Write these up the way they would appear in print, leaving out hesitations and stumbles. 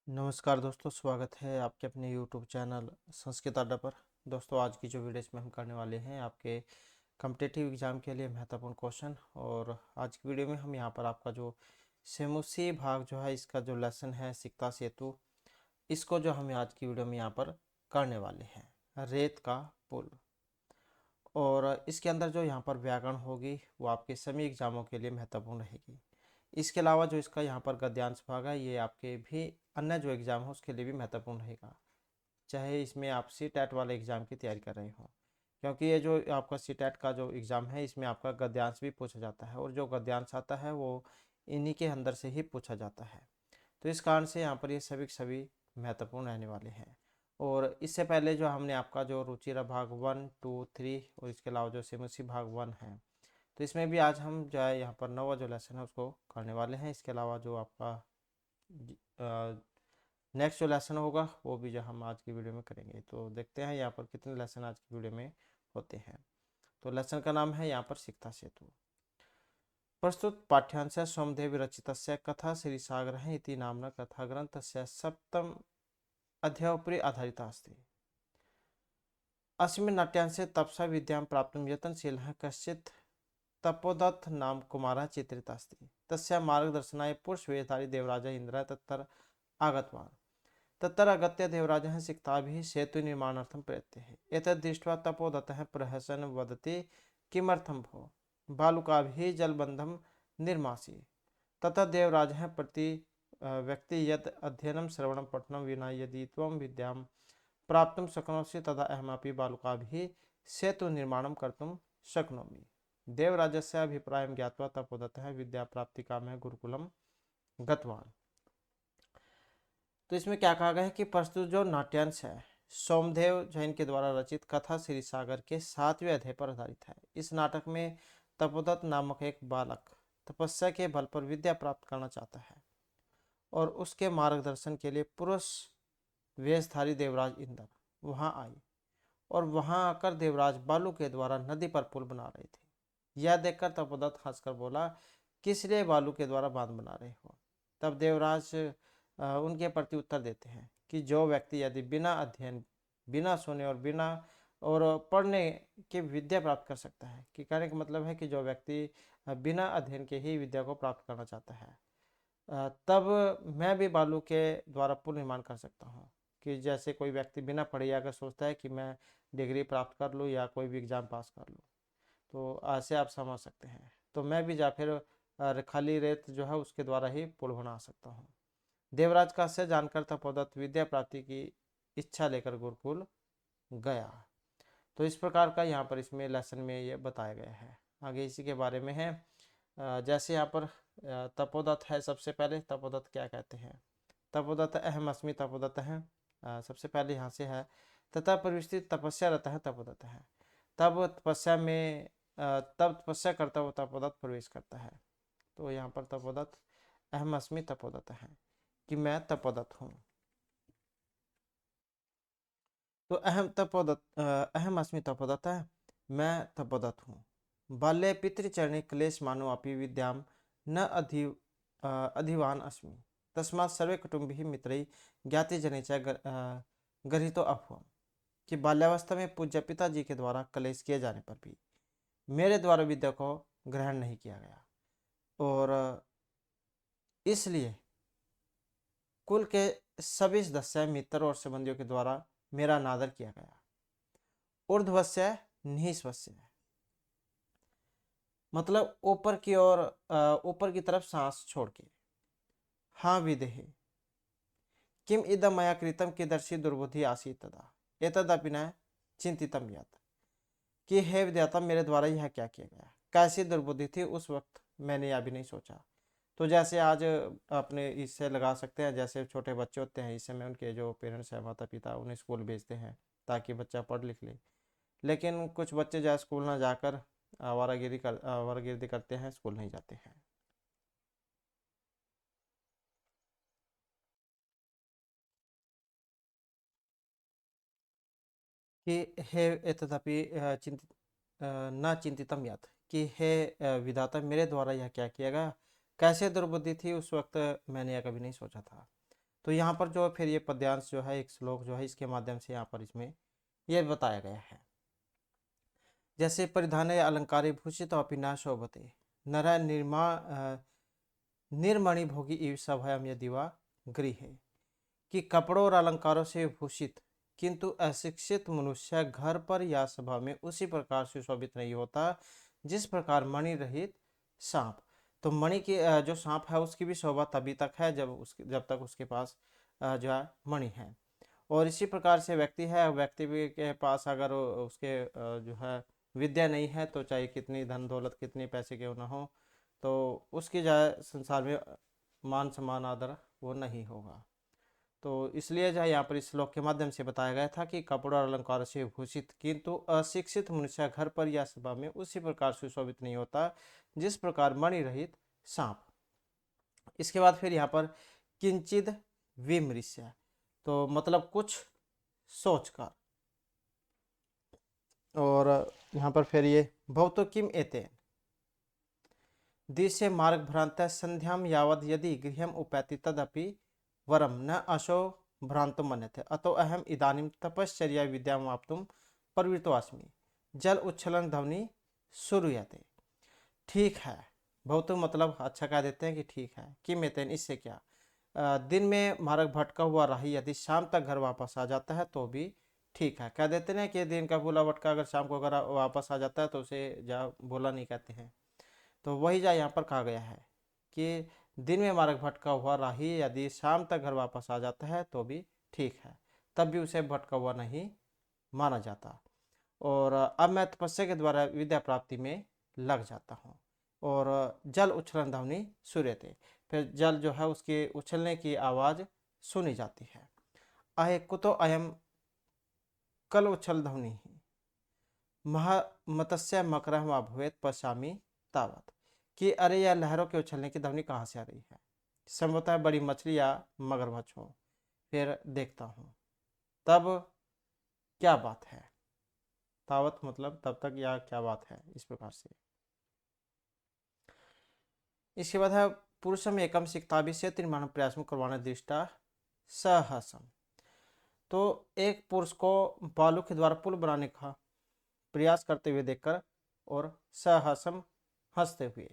नमस्कार दोस्तों, स्वागत है आपके अपने YouTube चैनल संस्कृत अड्डा पर। दोस्तों, आज की जो वीडियो इसमें हम करने वाले हैं आपके कम्पिटिटिव एग्ज़ाम के लिए महत्वपूर्ण क्वेश्चन। और आज की वीडियो में हम यहाँ पर आपका जो सेमुसी भाग जो है इसका जो लेसन है सिकता सेतु, इसको जो हम आज की वीडियो में यहाँ पर करने वाले हैं रेत का पुल। और इसके अंदर जो यहाँ पर व्याकरण होगी वो आपके सभी एग्जामों के लिए महत्वपूर्ण रहेगी। इसके अलावा जो इसका यहाँ पर गद्यांश भाग है ये आपके भी अन्य जो एग्ज़ाम हो उसके लिए भी महत्वपूर्ण रहेगा, चाहे इसमें आप सी टैट वाले एग्ज़ाम की तैयारी कर रहे हो, क्योंकि ये जो आपका सी टैट का जो एग्ज़ाम है इसमें आपका गद्यांश भी पूछा जाता है और जो गद्यांश आता है वो इन्हीं के अंदर से ही पूछा जाता है। तो इस कारण से यहाँ पर ये सभी के सभी महत्वपूर्ण रहने वाले हैं। और इससे पहले जो हमने आपका जो रुचिरा भाग 1, 2, 3 और इसके अलावा जो सेमुसी भाग 1 है, तो इसमें भी आज हम जो है यहाँ पर नवा जो लेसन है उसको करने वाले हैं। इसके अलावा जो आपका नेक्स्ट जो लेसन होगा वो भी जो हम आज की वीडियो में करेंगे। तो देखते हैं यहाँ पर कितने लेसन आज की वीडियो में होते हैं। तो लेसन का नाम है यहाँ पर सिकता सेतु। प्रस्तुत पाठ्यांश सोमदेव विरचितस्य कथा श्रीसागरः इति नाम्ना कथाग्रन्थस्य सप्तम अध्यायोपरि आधारिता अस्ति। अस्मिन् नाट्यांशे तपसा विद्यां प्राप्तुं यत्नशीलः कश्चित् तपोदत्त नाम कुमारः चित्रितः अस्ति। तस्य मार्गदर्शनाय पुरुषवेशधारी देवराजः इन्द्रः तत्र आगतवान्। तत्र आगत्य देवराजः सिक्ताभिः सेतुनिर्माणार्थं प्रयत्ते। एतद् दृष्ट्वा तपोदत्तः प्रहसन् वदति, किमर्थं भो बालुकाभिः जलबन्धं निर्मासि। ततः देवराजः प्रति व्यक्ति यत् अध्ययनं श्रवणं पठनं विना यदि त्वं विद्यां प्राप्तुं शक्नोषि तदा अहमपि बालुकाभिः सेतुनिर्माणं कर्तुं शक्नोमि। देवराजस्य अभिप्रायं ज्ञात्वा तपोदत्तः विद्याप्राप्तिकामः गुरुकुलं गतवान्। तो इसमें क्या कहा गया है कि प्रस्तुत जो नाट्यांश है सोमदेव जैन के द्वारा रचित कथा श्री सागर के 7वें अध्याय पर आधारित है। इस नाटक में तपोदत्त नामक एक बालक तपस्या के बल पर विद्या प्राप्त करना चाहता है और उसके मार्गदर्शन के लिए पुरुष वेशधारी देवराज इंद्र वहां आए और वहां आकर देवराज बालू के द्वारा नदी पर पुल बना रहे थे। यह देखकर तपोदत्त हंसकर बोला, किस लिए बालू के द्वारा बांध बना रहे हो। तब देवराज उनके प्रति उत्तर देते हैं कि जो व्यक्ति यदि बिना अध्ययन, बिना सुने और बिना और पढ़ने के विद्या प्राप्त कर सकता है, कि कहने का मतलब है कि जो व्यक्ति बिना अध्ययन के ही विद्या को प्राप्त करना चाहता है, तब मैं भी बालू के द्वारा पुल निर्माण कर सकता हूँ। कि जैसे कोई व्यक्ति बिना पढ़े अगर सोचता है कि मैं डिग्री प्राप्त कर लूँ या कोई भी एग्ज़ाम पास कर लूँ, तो ऐसे आप समझ सकते हैं। तो मैं भी जा फिर खाली रेत जो है उसके द्वारा ही पुल बना सकता हूँ। देवराज का आशय जानकर तपोदत्त विद्या प्राप्ति की इच्छा लेकर गुरुकुल गया। तो इस प्रकार का यहाँ पर इसमें लेसन में ये बताया गया है। आगे इसी के बारे में है। जैसे यहाँ पर तपोदत्त है, सबसे पहले तपोदत्त क्या कहते हैं। तपोदत्त अहम अस्मि तपोदत्त है, सबसे पहले यहाँ से है। तथा प्रविष्टि तपस्या रहता है तपोदत्त है। तब तपस्या में तब तपस्या करता हुआ तपोदत्त प्रवेश करता है। तो यहाँ पर तपोदत्त अहम अस्मि तपोदत्त है कि मैं तपोदत्त हूँ। तो अहम अस्मि तपोदत्त है, मैं तपोदत्त हूँ। बाल्ये पितृचरणे क्लेश मानो अपि विद्यां न अधिवान अस्मि। तस्मात् सर्वे कुटुंबिः मित्रैः ज्ञातिजनैः च गर्हितो अभवम्। कि बाल्यावस्था में पूज्य पिताजी के द्वारा कलेश किए जाने पर भी मेरे द्वारा विद्या को ग्रहण नहीं किया गया और इसलिए कुल के सभी सदस्य मित्र और संबंधियों के द्वारा मेरा अनादर किया गया। ऊर्ध्वस्य निःश्वस्य मतलब ऊपर की ओर, ऊपर की तरफ सांस छोड़ के। हाँ विदेहे किम इदम मया कृतम कीदर्शी दुर्बुद्धि आसीत् तदा एतदपि न चिंतितम यत्। कि हे विद्याता मेरे द्वारा यह क्या किया गया, कैसी दुर्बुद्धि थी उस वक्त, मैंने यह भी नहीं सोचा। तो जैसे आज अपने इससे लगा सकते हैं, जैसे छोटे बच्चे होते हैं इस समय उनके जो पेरेंट्स हैं, माता पिता, उन्हें स्कूल भेजते हैं ताकि बच्चा पढ़ लिख ले। लेकिन कुछ बच्चे जो स्कूल ना जाकर आवारागिरी करते हैं, स्कूल नहीं जाते हैं। कि हे तथापि चिंतित न चिंतितम यात कि हे विधाता मेरे द्वारा यह क्या किया गया, कैसे दुर्बुद्धि थी उस वक्त, मैंने यह कभी नहीं सोचा था। तो यहाँ पर जो फिर ये पद्यांश जो है, एक श्लोक जो है, इसके माध्यम से यहाँ पर इसमें ये बताया गया है। जैसे परिधान अलंकारे भूषित अपि न शोभते नर निर्मणि भोगी इव सभयम यदि वा गृहे, कि कपड़ों और अलंकारों से भूषित किंतु अशिक्षित मनुष्य घर पर या सभा में उसी प्रकार सुशोभित नहीं होता जिस प्रकार मणि रहित सांप। तो मणि की जो सांप है उसकी भी शोभा तभी तक है जब तक उसके पास जो है मणि है। और इसी प्रकार से व्यक्ति है, व्यक्ति भी के पास अगर उसके जो है विद्या नहीं है, तो चाहे कितनी धन दौलत कितनी पैसे क्यों ना हो, तो उसकी जो है संसार में मान सम्मान आदर वो नहीं होगा। तो इसलिए जो है यहाँ पर इस श्लोक के माध्यम से बताया गया था कि कपड़ा और अलंकार से भूषित किंतु अशिक्षित मनुष्य घर पर या सभा में उसी प्रकार सुशोभित नहीं होता जिस प्रकार मणि रहित सांप। इसके बाद फिर यहाँ पर किंचिद विमृश्य, तो मतलब कुछ सोचकर। और यहाँ पर फिर ये भवतो किम एतेन दिश्य मार्ग भ्रांत संध्याम यावद यदि गृहम उपैति तदपि वरम न अशो भ्रांतो मन्यते अतो अहम इदानीम तपश्चर्या विद्यामाप्तुम प्रवृत्तोऽस्मि जल उच्छलन ध्वनि श्रूयते। ठीक है, बहुत मतलब अच्छा कह देते हैं कि ठीक है। किम एतेन, इससे क्या, दिन में मार्ग भटका हुआ राही यदि शाम तक घर वापस आ जाता है तो भी ठीक है। कह देते हैं कि दिन का भूला भटका अगर शाम को अगर वापस आ जाता है तो उसे जा भूला नहीं कहते हैं। तो वही जा यहाँ पर कहा गया है कि दिन में मार्ग भटका हुआ राही यदि शाम तक घर वापस आ जाता है तो भी ठीक है, तब भी उसे भटका हुआ नहीं माना जाता। और अब मैं तपस्या के द्वारा विद्या प्राप्ति में लग जाता हूँ। और जल उछलन ध्वनि सूर्यते, फिर जल जो है उसके उछलने की आवाज़ सुनी जाती है। अहे कुतो अयम कल उछल ध्वनि महा मत्स्य मकर भवेत पश्यामी तावत, कि अरे यह लहरों के उछलने की ध्वनि कहाँ से आ रही है, संभवतः बड़ी मछली या मगरमच्छ हो, फिर देखता हूँ तब क्या बात है। तावत मतलब तब तक, या क्या बात है, इस प्रकार से। इसके बाद है पुरुषम एकम सिक्ताभि से त्रिमाण प्रयास में करवाना दृष्टा सहसम, तो एक पुरुष को बालू के द्वारा पुल बनाने का प्रयास करते हुए देखकर और सहसम हंसते हुए।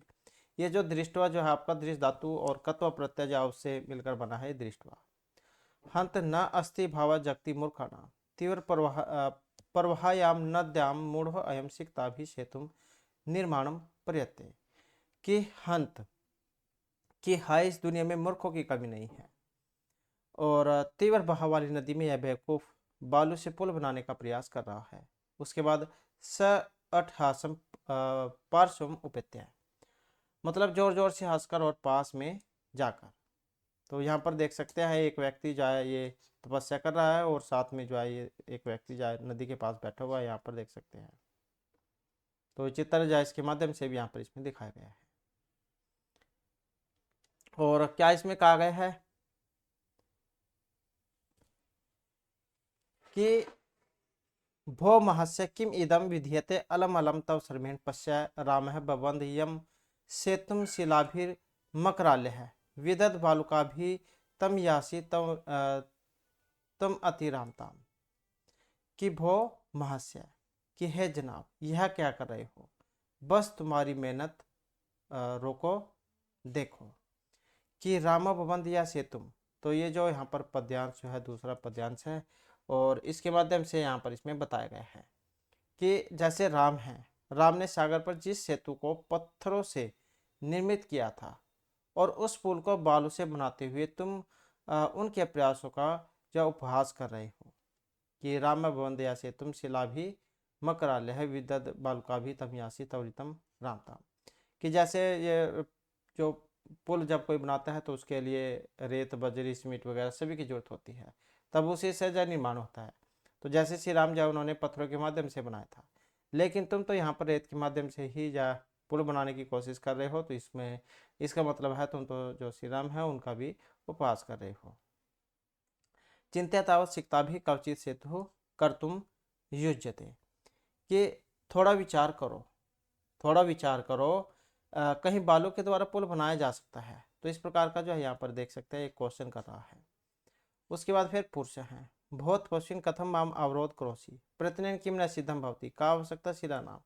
ये जो दृष्टवा जो है आपका दृष्ट धातु और कत्व प्रत्यय जो उससे मिलकर बना है दृष्टवा। हंत न अस्ति भाव जगति मूर्खाणाम तीव्र प्रवाहायाम नद्याम मूढ़ अयम सिक्ताभिषेतुम निर्माणम प्रयत्ते, कि हंत कि हाय इस दुनिया में मूर्खों की कमी नहीं है। और तीव्र बहाव वाली नदी में यह बेवकूफ बालू से पुल बनाने का प्रयास कर रहा है। उसके बाद स अट्ठासम पार्श्वम उपेत्य, मतलब जोर जोर से हंसकर और पास में जाकर। तो यहाँ पर देख सकते हैं एक व्यक्ति जो है ये तपस्या कर रहा है और साथ में जो है ये एक व्यक्ति जो है नदी के पास बैठा हुआ है, यहाँ पर देख सकते हैं। तो चित्र जो है इसके माध्यम से भी यहाँ पर इसमें दिखाया गया है। और क्या इसमें कहा गया है कि भो महस्य किम इदम विधीयते अलम अलम तव श्रमेण पश्य राम बबंध यम सेतुम शिलाभिर मकराल्य है विदत बालुका भी तम यासी तम अतिरामताम, कि भो महस्य, कि है जनाब यह क्या कर रहे हो, बस तुम्हारी मेहनत रोको देखो। कि रामा बबंध या सेतुम, तो ये जो यहाँ पर पद्यांश जो है दूसरा पद्यांश है और इसके माध्यम से यहाँ पर इसमें बताया गया है कि जैसे राम है, राम ने सागर पर जिस सेतु को पत्थरों से निर्मित किया था और उस पुल को बालू से बनाते हुए तुम उनके प्रयासों का जो उपहास कर रहे हो। कि राम भवन दया से तुम शिला भी मकराल्य है विदत बालुका भी तम यासी तवरितम रामताम, कि जैसे ये जो पुल जब कोई बनाता है तो उसके लिए रेत बजरी सीमेंट वगैरह सभी की जरूरत होती है, तब उसी से जो निर्माण होता है। तो जैसे श्री राम जो उन्होंने पत्थरों के माध्यम से बनाया था, लेकिन तुम तो यहाँ पर रेत के माध्यम से ही जा पुल बनाने की कोशिश कर रहे हो, तो इसमें इसका मतलब है तुम तो जो श्री राम है उनका भी उपहास कर रहे हो। चिंत्या तावत सिकता भी कवचित सेतु कर तुम युज्यते, कि थोड़ा विचार करो, थोड़ा विचार करो, कहीं बालू के द्वारा पुल बनाया जा सकता है। तो इस प्रकार का जो है यहाँ पर देख सकते हैं एक क्वेश्चन कर रहा है। उसके बाद फिर पुरुष हैं। भूत पश्चिम कथम माम अवरोध करोसि प्रतिदिन किम न सिद्धम भवति का आवश्यकता शिरा नाम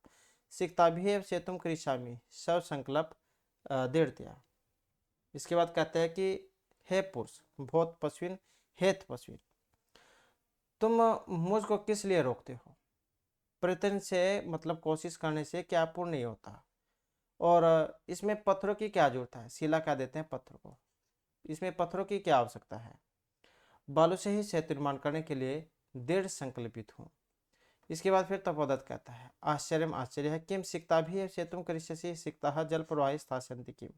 सिक्ताभिः सेतुम करिष्यामि सब संकल्प दृढ़तया। इसके बाद कहते हैं कि हे पुरुष भूत पश्विन हेत पश्विन, तुम मुझको किस लिए रोकते हो? प्रयत्न से मतलब कोशिश करने से क्या पूर्ण नहीं होता। और इसमें पत्थरों की क्या जरूरत है? शिला क्या देते हैं पत्थर को, इसमें पत्थरों की क्या आवश्यकता है? बालू से ही सेतु निर्माण करने के लिए दृढ़ संकल्पित हूँ। इसके बाद फिर तपोदत्त कहता है आश्चर्य आश्चर्य है किम सिक्ता भी सेतुम करिष्यसि सिक्ता जल प्रवाह स्थास्यन्ति किम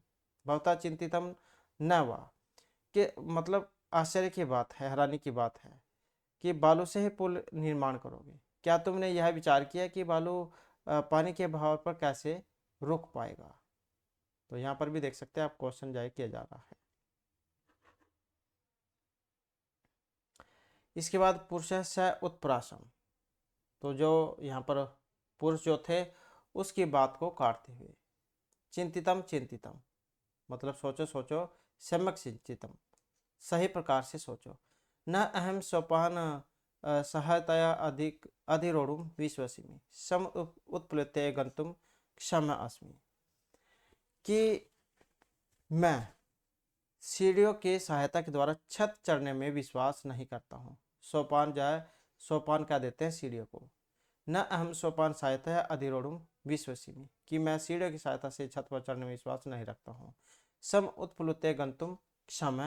भवता चिंतितम न वा, कि मतलब आश्चर्य की बात है, हैरानी की बात है कि बालू से ही पुल निर्माण करोगे। क्या तुमने यह विचार किया कि बालू पानी के बहाव पर कैसे रुक पाएगा? तो यहाँ पर भी देख सकते हैं आप क्वेश्चन जारी किया जा रहा है। इसके बाद पुरुष स उत्प्रासम, तो जो यहाँ पर पुरुष जो थे उसकी बात को काटते हुए चिंतितम चिंतितम मतलब सोचो सोचो सम्यक चिंतितम सही प्रकार से सोचो न अहम सोपान सहायतया अधिक अधिरोढ़ुम विश्वसिमि सम उत्प्लुते गंतुम क्षम अस्मि, कि मैं सीढ़ियों की सहायता के द्वारा छत चढ़ने में विश्वास नहीं करता हूँ। सोपान जाए, सोपान क्या देते हैं सीढ़ियों को। न अहम सोपान सहायता है अधिरोढ़ुम विश्वसिमि, कि मैं सीढ़ियों की सहायता से छत पर चढ़ने में विश्वास नहीं रखता हूँ। सम उत्प्लुते गंतुम क्षम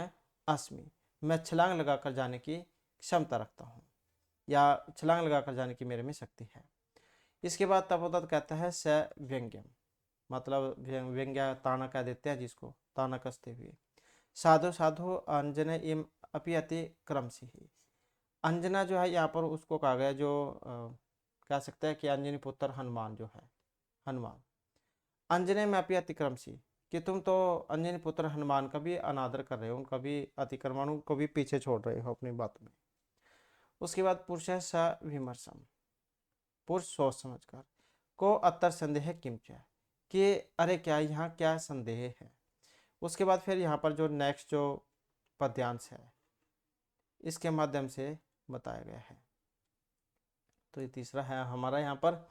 अस्मि, मैं छलांग लगाकर जाने की क्षमता रखता हूँ या छलांग लगाकर जाने की मेरे में शक्ति है। इसके बाद तपोदत्त कहता है स व्यंग्यम, मतलब व्यंग्य ताना कह देते हैं जिसको, ताना कसते हुए साधु साधु अंजन इम अपि अति क्रमसी ही। अंजना जो है यहाँ पर उसको कहा गया जो कह सकते हैं कि अंजनी पुत्र हनुमान जो है, हनुमान अंजने में अपि अतिक्रमसी, कि तुम तो अंजनी पुत्र हनुमान का भी अनादर कर रहे हो, उनका भी अतिक्रमण, उनको भी पीछे छोड़ रहे हो अपनी बात में। उसके बाद पुरुष है स विमर्शम, पुरुष सोच समझकर को अत्तर संदेह किमच, कि अरे क्या यहाँ क्या संदेह है। उसके बाद फिर यहाँ पर जो नेक्स्ट जो पद्यांश है इसके माध्यम से बताया गया है। तो ये तीसरा है हमारा यहाँ पर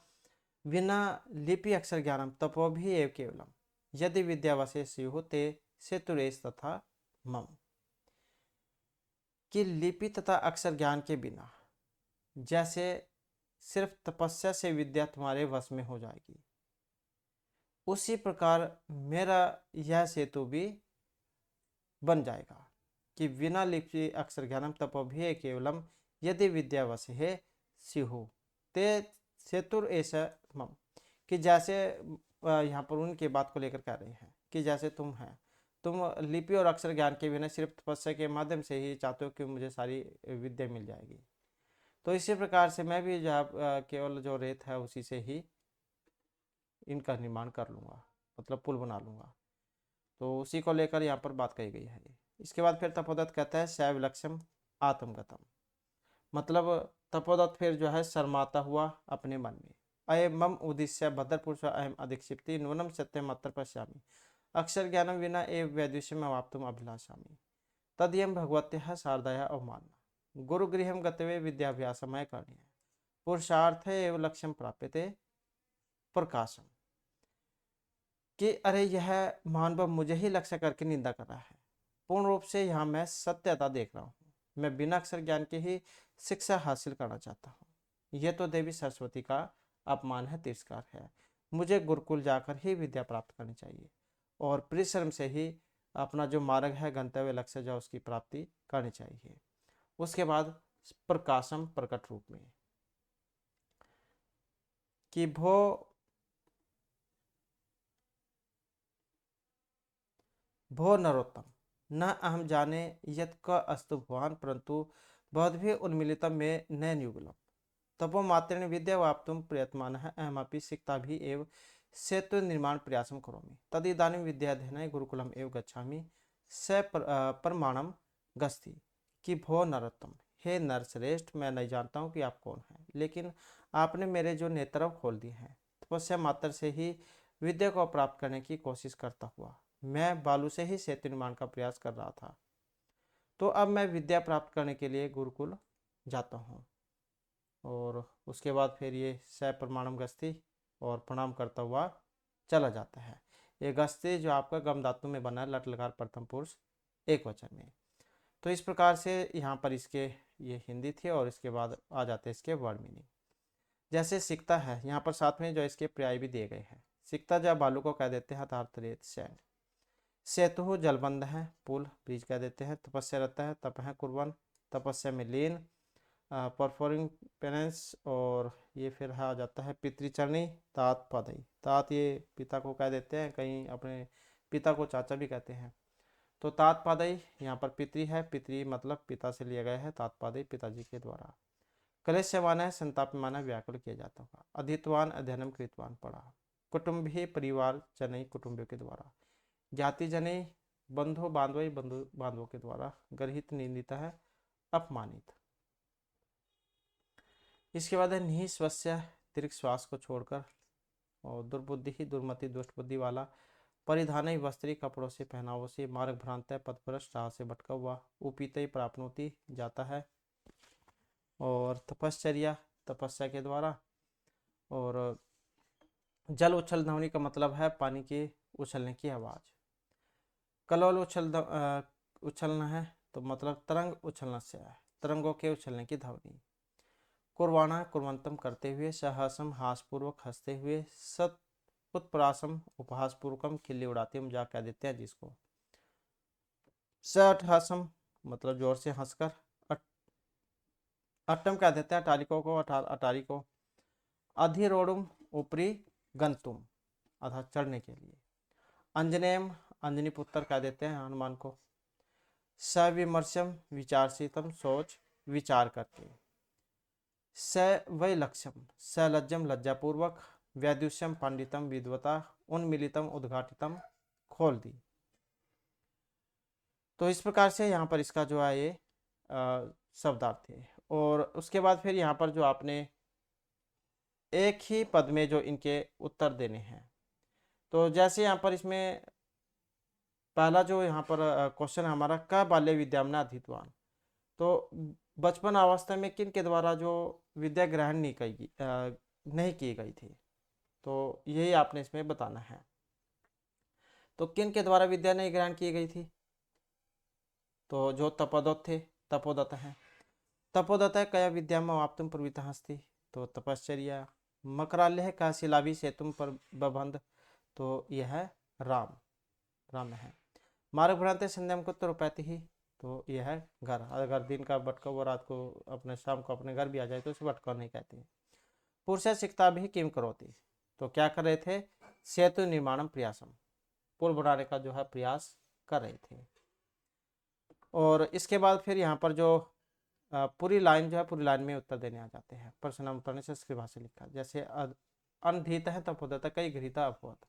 विना लिपि अक्षर ज्ञानम तपो भी एव केवलम यदि विद्यावशेष होते सेतुरेश तथा मम, कि लिपि तथा अक्षर ज्ञान के बिना जैसे सिर्फ तपस्या से विद्या तुम्हारे वश में हो जाएगी, उसी प्रकार मेरा यह सेतु भी बन जाएगा। कि बिना लिपि अक्षर ज्ञानम तपोभिः केवलम यदि विद्यावश है सिहु ते सेतुर ऐसा मम, कि जैसे यहाँ पर उनकी बात को लेकर कह रहे हैं कि जैसे तुम हैं, तुम लिपि और अक्षर ज्ञान के बिना सिर्फ तपस्या के माध्यम से ही चाहते हो कि मुझे सारी विद्या मिल जाएगी। तो इसी प्रकार से मैं भी जहाँ केवल जो रेत है उसी से ही इनका निर्माण कर लूँगा, मतलब पुल बना लूँगा। तो उसी को लेकर यहाँ पर बात कही गई है। इसके बाद फिर तपोदत्त कहता है शैव लक्ष्यम आत्मगतम, मतलब तपोदत्त फिर जो है शर्माता हुआ अपने मन में अय मम उद्देश्य भद्र पुरुष अयम अधिक्षिप्ति नूनम सत्यम अत्र पश्यामि अक्षर ज्ञानम विना एव वैदुष्यम अवाप्तुम अभिलाषामि तदयम भगवत्यः शारदाया अवमानना गुरुगृहम गतवे विद्याभ्यासमय करणीय पुरुषार्थ एवं लक्ष्यम प्राप्यते प्रकाशम, कि अरे यह मानव मुझे ही लक्ष्य करके निंदा कर रहा है। पूर्ण रूप से यहाँ मैं सत्यता देख रहा हूँ, मैं बिना अक्षर ज्ञान के ही शिक्षा हासिल करना चाहता हूँ। यह तो देवी सरस्वती का अपमान है, तिरस्कार है। मुझे गुरुकुल जाकर ही विद्या प्राप्त करनी चाहिए और परिश्रम से ही अपना जो मार्ग है गंतव्य लक्ष्य जो उसकी प्राप्ति करनी चाहिए। उसके बाद प्रकाशम प्रकट रूप में, कि भो नरोत्तम न अहम जाने यत् क अस्तु भवान परंतु भवद्भिः उन्मिलितं मे न युगलम् तपो मात्रेण विद्यावाप्तुं प्रयत्नमानः अहमपि सिक्ताभिः एव सेतु निर्माण प्रयासं करोमि तदिदानीं विद्याध्ययनाय गुरुकुलम् एव गच्छामि स प्रमाणम गस्ति, कि भो नरोत्तम, हे नरश्रेष्ठ, मैं नहीं जानता हूँ कि आप कौन हैं, लेकिन आपने मेरे जो नेत्र खोल दिए हैं। तपस्या मात्र से ही विद्या को प्राप्त करने की कोशिश करता हुआ मैं बालू से ही सेतु निर्माण का प्रयास कर रहा था। तो अब मैं विद्या प्राप्त करने के लिए गुरुकुल जाता हूँ। और उसके बाद फिर ये स प्रमाणम गस्ती और प्रणाम करता हुआ चला जाता है। ये गस्ती जो आपका गम धातु में बना है, लट लकार प्रथम पुरुष एक वचन में। तो इस प्रकार से यहाँ पर इसके ये हिंदी थी और इसके बाद आ जाते हैं इसके वर्ड मीनिंग। जैसे सिकता है, यहाँ पर साथ में जो इसके पर्याय भी दिए गए हैं। सिकता जब बालू को कह देते हैं हथार्थ रेत सैंड। सेतु जलबंध है, पुल ब्रिज कह देते हैं। तपस्या रहता है, तप है कुर्बन, तपस्या में लीन, परफॉर्मिंग पेनेंस। और ये फिर आ जाता है पितृचरणी, तात पदई। तात ये पिता को कह देते हैं, कहीं अपने पिता को चाचा भी कहते हैं। तो तात पादई यहाँ पर पितृ है, पितृ मतलब पिता से लिया गया है, तात पादई पिताजी के द्वारा। कलेश्यमान है, संताप माना व्याकुल किया जाता होगा। अधितवान अध्ययनम कृतवान पढ़ा। कुटुंब ही परिवार जनई कुटुंबियों के द्वारा। जाति जनई बंधु बांधवई बंधु बांधवों के द्वारा। गर्हित निंदित है, अपमानित। इसके बाद है निःश्वस्य दीर्घ श्वास को छोड़कर। और दुर्बुद्धि ही दुर्मति दुष्ट बुद्धि वाला। परिधान वस्त्री कपड़ों से पहनावों से। मार्ग भ्रांत पथभ्रष्ट राह से भटका हुआ। उपीत प्राप्नोति जाता है। और तपश्चर्या तपस्या के द्वारा। और जल उछल ध्वनि का मतलब है पानी के उछलने की आवाज़। कलोल उछलना है तो मतलब तरंग उछलना से है, तरंगों के उछलने की ध्वनि। कुर्वाणा कुर्वंतम करते हुए। सहसम हासपूर्वक हंसते हुए। सत उत्प्रासम उपहासपूर्वकम खिल्ली उड़ाते हम जा कह देते हैं जिसको। सठहासम मतलब जोर से हंसकर। अट्टम कह देते हैं अटारिकों को, अटारी को। अधिरोड़ुम ऊपरी गंतुम अर्थात चढ़ने के लिए। अंजनेम अंजनी पुत्र कह देते हैं हनुमान को। सविमर्शम विचारशीतम सोच विचार करके। सवैलक्ष्यम सलज्जम लज्जापूर्वक। वैदुष्यम पंडितम विद्वता। उन्मिलितम उद्घाटितम खोल दी। तो इस प्रकार से यहाँ पर इसका जो है ये शब्दार्थ है। और उसके बाद फिर यहाँ पर जो आपने एक ही पद में जो इनके उत्तर देने हैं। तो जैसे यहाँ पर इसमें पहला जो यहाँ पर क्वेश्चन हमारा क बाल्य विद्यामना अधीतवान। तो बचपन अवस्था में किन के द्वारा जो विद्या ग्रहण नहीं की गई थी, तो यही आपने इसमें बताना है। तो किन के द्वारा विद्या नहीं ग्रहण की गई थी, तो जो तपोदत्त थे, तपोदत्त हैं। तपोदत्त है कया विद्या में वाप्तुम प्रवृत्तः अस्ति, तो तपश्चर्या। मकराल्य का शिलाभि सेतुम पर बबंध, तो यह है राम है। मार्ग भ्रांति संध्याम को तो रुपैती ही, तो यह है घर। अगर दिन का भटका हुआ रात को अपने शाम को अपने घर भी आ जाए तो उसे भटका नहीं कहते। पुरुष सिकता भी किम करोती, तो क्या कर रहे थे, सेतु निर्माणम प्रयासम, पुल बनाने का जो है प्रयास कर रहे थे। और इसके बाद फिर यहाँ पर जो पूरी लाइन जो है पूरी लाइन में उत्तर देने आ जाते हैं। प्रश्न उत्तर ने संस्कृत भाषा लिखा। जैसे अनधीत है तपोदत्त कई गृहीता अभवत,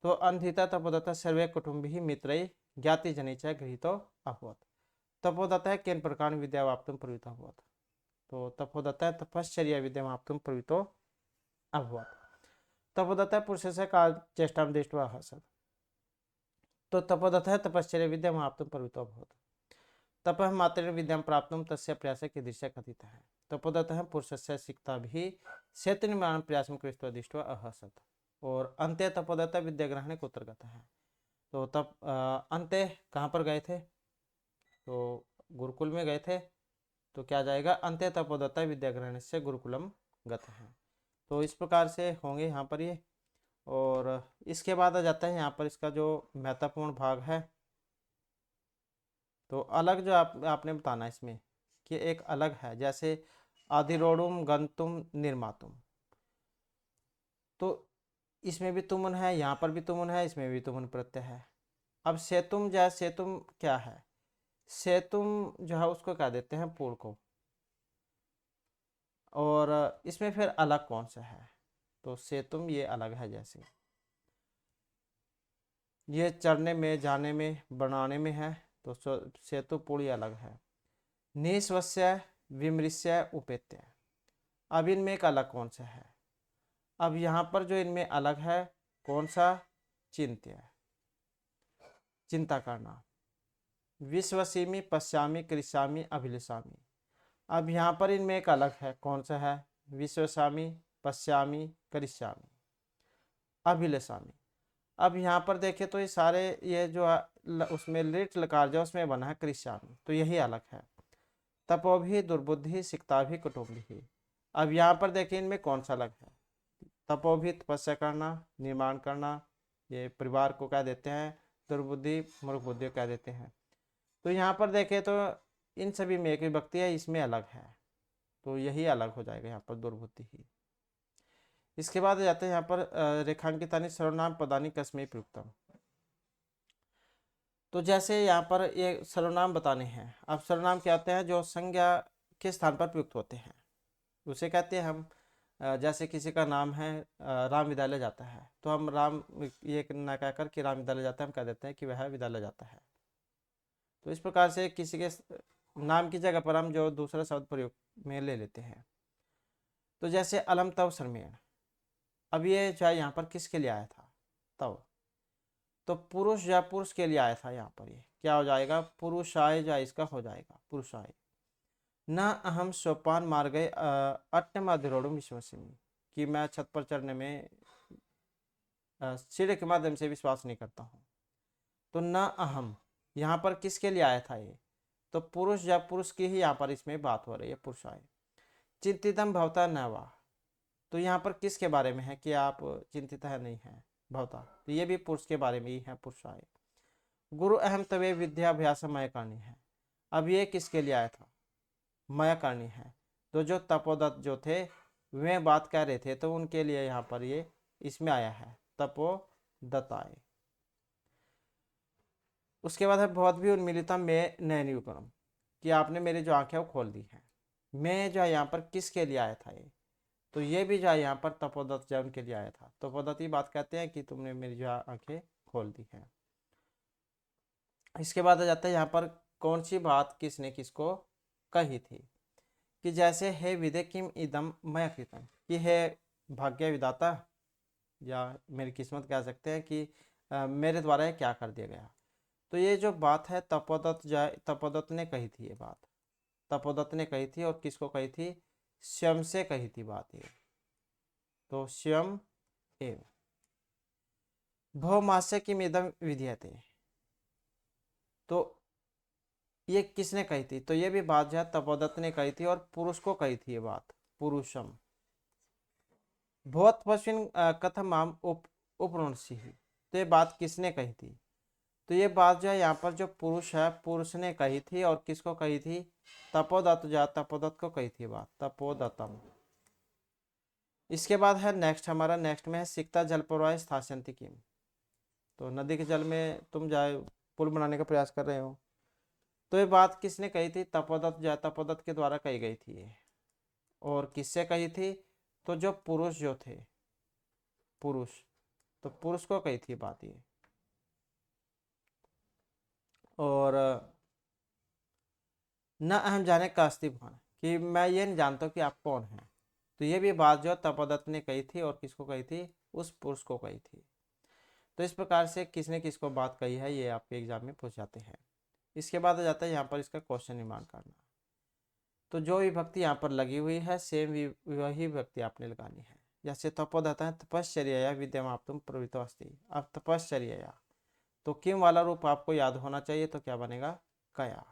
तो अनधीता तपोदत्त सर्वे कुटुंबी मित्रई ज्ञाति जनिच गृहीतो अभवत। तपोदत्त है केन प्रकार विद्या वाप्तुम प्रवृत्तो अभवत, तो तपोदत्त है तपश्चर्या विद्या वाप्तुम प्रवृत्तो अभवत। तपोदत्त है पुरुष से काल चेष्टा दृष्ट्वा हसत, तो तपोदत्त है तपश्चर्या विद्या वाप्तुम प्रवृत्तो अभवत। तपः मात्रेण विद्यां प्राप्तुम तस्य प्रयास कीदृशः कथित है। तपोदत्त है पुरुषस्य सिकता भी क्षेत्र निर्माण प्रयासम कृत्वा दृष्ट्वा अहसत। और अंत्य तपोदत्त विद्या ग्रहण को उत्तरगत है। तो तब अंत्य कहाँ पर गए थे, तो गुरुकुल में गए थे, तो क्या जाएगा अंत्य तपोदत्त विद्या ग्रहण से गुरुकुलम गत है। तो इस प्रकार से होंगे यहाँ पर ये। और इसके बाद आ जाता है यहाँ पर इसका जो महत्वपूर्ण भाग है। तो अलग जो आपने बताना इसमें कि एक अलग है, जैसे अधिरोड़ुम गंतुम निर्मातुम, तो इसमें भी तुमुन है, यहाँ पर भी तुमुन है, इसमें भी तुमुन प्रत्यय है। अब सेतुम सेतुम क्या है, सेतुम जो है उसको क्या देते हैं पुल को। और इसमें फिर अलग कौन सा है, तो सेतुम ये अलग है। जैसे ये चढ़ने में जाने में बनाने में है, तो सेतु पुल ये अलग है। निस्वस्य विमृश्य उपेत्य, अब इनमें एक अलग कौन सा है। अब यहाँ पर जो इनमें अलग है कौन सा, चिंत्य, चिंता करना। विश्वसीमि, पश्यामि, करिष्यामि, अभिलषामि। अब यहाँ पर इनमें एक अलग है, कौन सा है? विश्वसामि, पश्यामि, करिष्यामि, अभिलषामि। अब यहाँ पर देखें तो ये सारे ये जो उसमें लिट लकार जो उसमें बना है करिष्यामि, तो यही अलग है। तपोभि, दुर्बुद्धि, सिक्ताभि, कुटुम्भि। अब यहाँ पर देखिए इनमें कौन सा अलग है? तपोभि तपस्या करना, निर्माण करना, ये परिवार को कह देते हैं। दुर्बुद्धि मूर्ख बुद्धि कह देते हैं। तो यहाँ पर देखें तो इन सभी में एक विभक्ति है, इसमें अलग है, तो यही अलग हो जाएगा यहाँ पर दुर्बुद्धि ही। इसके बाद जाते हैं यहाँ पर रेखांकितानि सर्वनाम पदानि कस्मै प्रयुक्तम। तो जैसे यहाँ पर ये सर्वनाम बताने हैं। अब सर्वनाम क्या होते हैं? जो संज्ञा के स्थान पर प्रयुक्त होते हैं उसे कहते हैं हम। जैसे किसी का नाम है राम विद्यालय जाता है, तो हम राम ये ना कहकर कि राम विद्यालय जाता है, हम कह देते हैं कि वह विद्यालय जाता है। तो इस प्रकार से किसी के नाम की जगह पर हम जो दूसरा शब्द प्रयोग में ले लेते हैं। तो जैसे अलम तव श्रमेण, अब ये चाहे यहाँ पर किसके लिए आया था? तव, तो पुरुष या पुरुष के लिए आया था। यहाँ पर ये क्या हो जाएगा? पुरुषाय या इसका हो जाएगा पुरुषाय। न अहम सोपान मार गए अट्टम अधिरोढ़ विश्वसिमी, कि मैं छत पर चढ़ने में सीढ़ी के माध्यम से विश्वास नहीं करता हूँ। तो न अहम यहाँ पर किसके लिए आया था? ये तो पुरुष या पुरुष की ही यहाँ पर इसमें बात हो रही है, पुरुषाय। चिंतितम भवता न वा, तो यहाँ पर किसके बारे में है कि आप चिंतित है नहीं है भवता, तो ये भी पुरुष के बारे में ही है, पुरुषाय। गुरु अहम तवे विद्याभ्यास मय करनी है, अब ये किसके लिए आया था? मय करनी है। तो जो तपोदत्त जो थे वे बात कह रहे थे, तो उनके लिए यहाँ पर ये इसमें आया है तपोदत्ताय। उसके बाद है बहुत भी उन्मिलितम में नयनयुगम, कि आपने मेरी जो आंखें वो खोल दी हैं। मैं जो यहाँ पर किसके लिए आया था? ये तो ये भी जो यहाँ पर तपोदत्त जो उनके लिए आया था। तपोदत्त ही बात कहते हैं कि तुमने मेरी जो आंखें खोल दी हैं। इसके बाद आ जाता है यहाँ पर कौन सी बात किसने किसको कही थी? कि जैसे हे विदे किम इदम मया कृतम, कि हे भाग्य विदाता या मेरी किस्मत कह सकते हैं कि मेरे द्वारा ये क्या कर दिया गया। तो ये जो बात है तपोदत्त ने कही थी, ये बात तपोदत्त ने कही थी। और किसको कही थी? स्वयं से कही थी बात ये, तो स्वयं एव। भवमास्य किम इदम विधीयते, तो ये किसने कही थी? तो ये भी बात जो है तपोदत्त ने कही थी, और पुरुष को कही थी ये बात, पुरुषम। बहुत पश्चिन कथम आम उपरुणसी, तो ये बात किसने कही थी? तो ये बात जो है यहाँ पर जो पुरुष है, पुरुष ने कही थी। और किसको कही थी? तपोदत्त, जो तपोदत्त को कही थी बात, तपोदत्तम। इसके बाद है नेक्स्ट, हमारा नेक्स्ट में है सिक्ता जल प्रवाह स्थास्यन्ति किम, तो नदी के जल में तुम जाए पुल बनाने का प्रयास कर रहे हो। तो ये बात किसने कही थी? तपोदत्त, जो तपोदत्त के द्वारा कही गई थी ये। और किससे कही थी? तो जो पुरुष जो थे, पुरुष, तो पुरुष को कही थी बात ये। और न अहम जाने का अस्तित्व, कि मैं ये नहीं जानता कि आप कौन हैं। तो ये भी बात जो तपोदत्त ने कही थी। और किसको कही थी? उस पुरुष को कही थी। तो इस प्रकार से किसने किसको बात कही है, ये आपके एग्जाम में पूछ जाते हैं। इसके बाद आ जाता है यहाँ पर इसका क्वेश्चन निर्माण करना। तो जो विभक्ति यहाँ पर लगी हुई है सेम वही विभक्ति आपने लगानी है। जैसे तपोदत्त है तपश्चर्या विद्यमाप्तुम प्रवृत्तो अस्ति। अब तपश्चर्या, तो किम वाला रूप आपको याद होना चाहिए, तो क्या बनेगा? कया,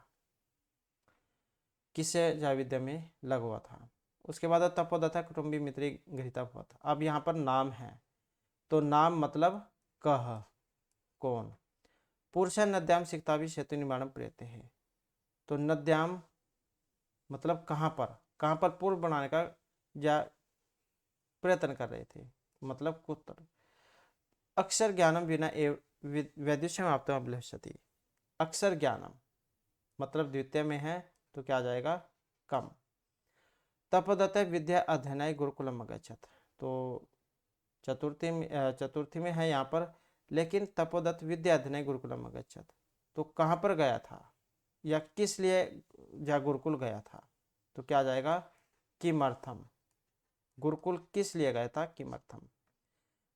किससे जाविद्य में लग हुआ था। उसके बाद तपोदत्त कुटुंबी मित्री गृहीता भवत। अब यहाँ पर नाम है, तो नाम मतलब कह, कौन। पुरुष नद्याम सिक्ता भी सेतु निर्माण प्रेते हैं, तो नद्याम मतलब कहाँ पर पुल बनाने का या प्रयत्न कर रहे थे, मतलब कुत्र। अक्षर ज्ञानम बिना वैदुष्यम आप अभिलषति, अक्षर ज्ञानम मतलब द्वितीय में है, तो क्या आ जाएगा? कम। तपोदत्त विद्या अध्ययनाय गुरुकुलम अगच्छत, तो चतुर्थी में है यहाँ पर। लेकिन तपोदत्त विद्या अध्ययनाय गुरुकुलम अगच्छत, तो कहाँ पर गया था या किस लिए या गुरुकुल गया था, तो क्या आ जाएगा? किमर्थम, गुरुकुल किस लिए गया था, किमर्थम।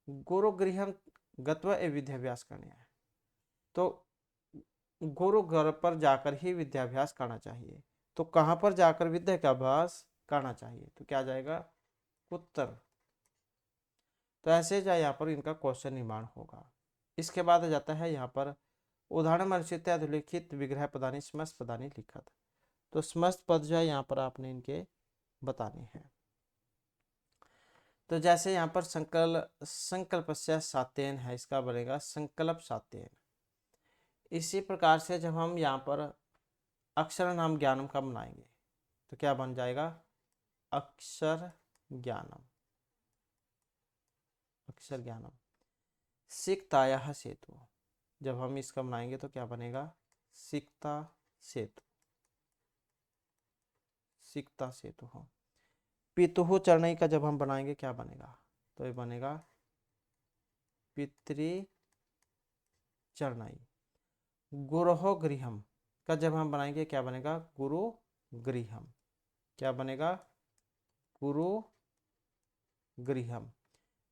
गुरुगृहम गत्वा विद्याभ्यास करने है, तो गुरु घर पर जाकर ही विद्याभ्यास करना चाहिए। तो कहाँ पर जाकर विद्या का अभ्यास करना चाहिए, तो क्या जाएगा उत्तर। तो ऐसे जो यहाँ पर इनका क्वेश्चन निर्माण होगा। इसके बाद जाता है यहाँ पर उदाहरण अनुचित अधोलिखित विग्रह पदानी समस्त पदानी लिखत। तो समस्त पद जो है यहाँ पर आपने इनके बताने हैं। तो जैसे यहाँ पर संकल्प से सातेन है, इसका बनेगा संकल्प सातेन। इसी प्रकार से जब हम यहाँ पर अक्षर नाम ज्ञानम का बनाएंगे तो क्या बन जाएगा अक्षर ज्ञानम। अक्षर ज्ञानम सिकताया सेतु, जब हम इसका बनाएंगे तो क्या बनेगा सिकता सेतु। सिकता सेतु हो। पितुहु चरणई का जब हम बनाएंगे क्या बनेगा, तो ये बनेगा पितृ चरणई। गुरुहो गृहम का जब हम बनाएंगे क्या बनेगा गुरु गृहम। क्या बनेगा गुरु गृहम।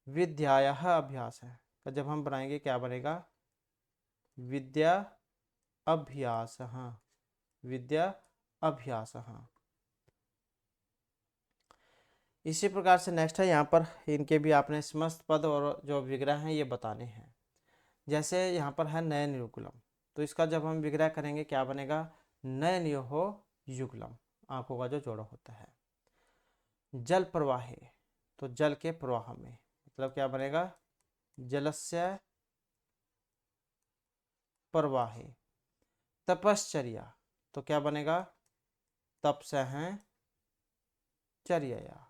विद्याया अभ्यास है का जब हम बनाएंगे क्या बनेगा विद्या अभ्यास। हाँ विद्या अभ्यास। हाँ इसी प्रकार से नेक्स्ट है यहाँ पर इनके भी आपने समस्त पद और जो विग्रह हैं ये बताने हैं। जैसे यहाँ पर है नयन युगलम, तो इसका जब हम विग्रह करेंगे क्या बनेगा नयन यो युगलम, आंखों का जो जोड़ा होता है। जल प्रवाहे, तो जल के प्रवाह में मतलब क्या बनेगा जलस्य प्रवाहे। तपश्चर्या, तो क्या बनेगा तप से है चर्या।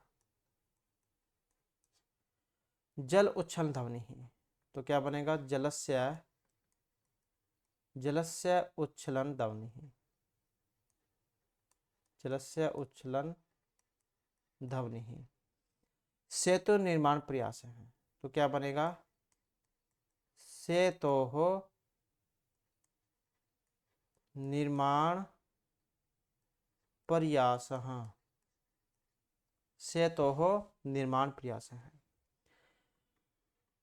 जल उच्छल ध्वनि, तो क्या बनेगा जलस्य उच्छलन ध्वनि। जलस्य उच्छलन ध्वनि। सेतु निर्माण प्रयास है, तो क्या बनेगा सेतो हो निर्माण प्रयास। सेतो हो निर्माण प्रयास है।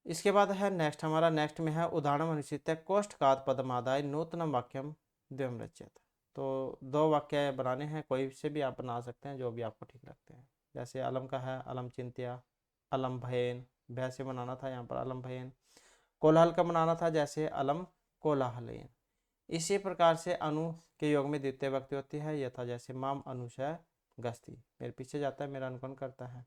इसके बाद है नेक्स्ट हमारा नेक्स्ट में है उदाहरण अनुचित कोष्ठकात पदमादाय नूतनम वाक्यम द्वयम रचित। तो दो वाक्य बनाने हैं, कोई से भी आप बना सकते हैं जो भी आपको ठीक लगते हैं। जैसे अलम का है अलम चिंत्या, अलम भयन, भय से बनाना था यहाँ पर अलम भयन। कोलाहल का बनाना था जैसे अलम कोलाहलयन। इसी प्रकार से अनु के योग में द्वितीय व्यक्ति होती है यथा जैसे माम अनुशय गस्ती, मेरे पीछे जाता है मेरा अनुकरण करता है।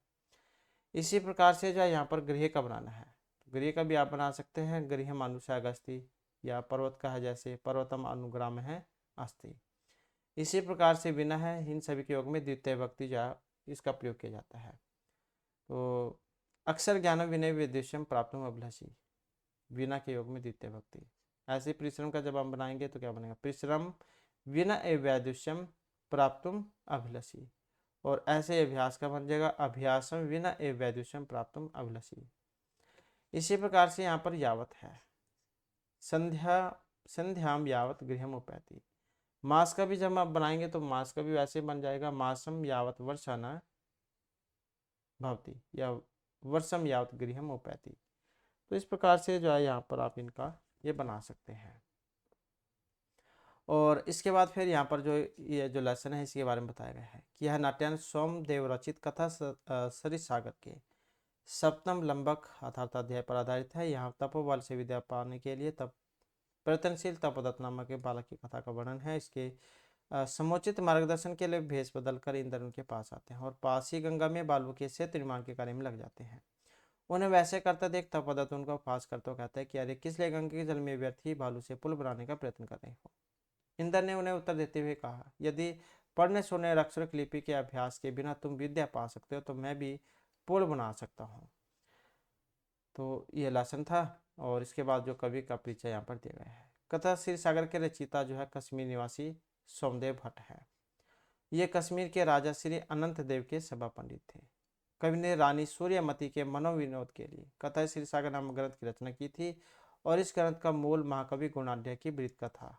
इसी प्रकार से जो है यहाँ पर गृह का बनाना है, गृह का भी आप बना सकते हैं गृहम अनुशय गस्ती, या पर्वत का है जैसे पर्वतम अनुग्राम है अस्ति। इसी प्रकार से विना है इन सभी के योग में द्वितीय व्यक्ति जो इसका प्रयोग किया जाता है। तो अक्षर ज्ञान विनय विद्युषम प्राप्त अभिलाषी, विना के योग में द्वितीय व्यक्ति। ऐसे परिश्रम का जब हम बनाएंगे तो क्या बनेगा परिश्रम विना वैदुष्यम प्राप्तुम अभिलषी। और ऐसे अभ्यास का बन जाएगा अभ्यासम विना वैदुष्यम प्राप्तुम अभिलषी। इसी प्रकार से यहाँ पर यावत है संध्याम यावत गृहम उपैति। मास का भी जब आप बनाएंगे तो मास का भी वैसे बन जाएगा मासम यावत वर्षाना भवती, या वर्षम यावत गृहम उपैति। तो इस प्रकार से जो है यहाँ पर आप इनका ये बना सकते हैं। और इसके बाद फिर यहाँ पर जो ये जो लेसन है इसके बारे में बताया गया है कि यह नाट्यान सोमदेव रचित कथा सरित सागर के सप्तम लंबक अर्थात अध्याय पर आधारित है। यहाँ तपोबल से विद्या पाने के लिए तप प्रयत्नशील तपोदत्त नामक के बालक की कथा का वर्णन है। इसके समुचित मार्गदर्शन के लिए भेष बदलकर इंद्र उनके पास आते हैं और पास ही गंगा में बालू के सेतु निर्माण के कार्य में लग जाते हैं। उन्हें वैसे करते देख तपोदत्त उनका उपहास करते कहता है कि अरे किस लिए गंगा के जल में व्यर्थ ही बालू से पुल बनाने का प्रयत्न कर रहे हो। इंद्र ने उन्हें उत्तर देते हुए कहा यदि पढ़ने सुनने और अक्षर लिपि के अभ्यास के बिना तुम विद्या पा सकते हो तो मैं भी पुल बना सकता हूँ। तो ये लेसन था। और इसके बाद जो कवि का परिचय यहाँ पर दिया गया है। कथा क्षीर सागर के रचयिता जो है कश्मीर निवासी सोमदेव भट्ट है। ये कश्मीर के राजा श्री अनंत देव के सभा पंडित थे। कवि ने रानी सूर्यमती के मनोविनोद के लिए कथा क्षीर सागर नामक ग्रंथ की रचना की थी और इस ग्रंथ का मूल महाकवि गुणाढ्य की वृत्त कथा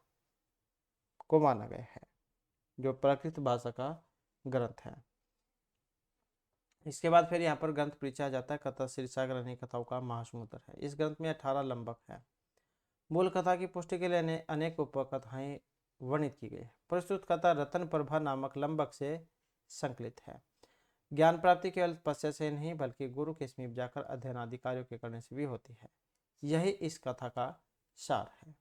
को माना गया है, जो प्राकृत भाषा का ग्रंथ है। इसके बाद फिर यहाँ पर ग्रंथ परिचय आ जाता है। कथा क्षीर सागर अनेक कथाओं का महासमुद्र है। इस ग्रंथ में 18 लंबक है। मूल कथा की पुष्टि के लिए अनेक उपकथाएं वर्णित की गई। प्रस्तुत कथा रतन प्रभा नामक लंबक से संकलित है। ज्ञान प्राप्ति केवल तपस्या से नहीं बल्कि गुरु के समीप जाकर अध्ययन आदि कार्यों के करने से भी होती है। यही इस कथा का सार है।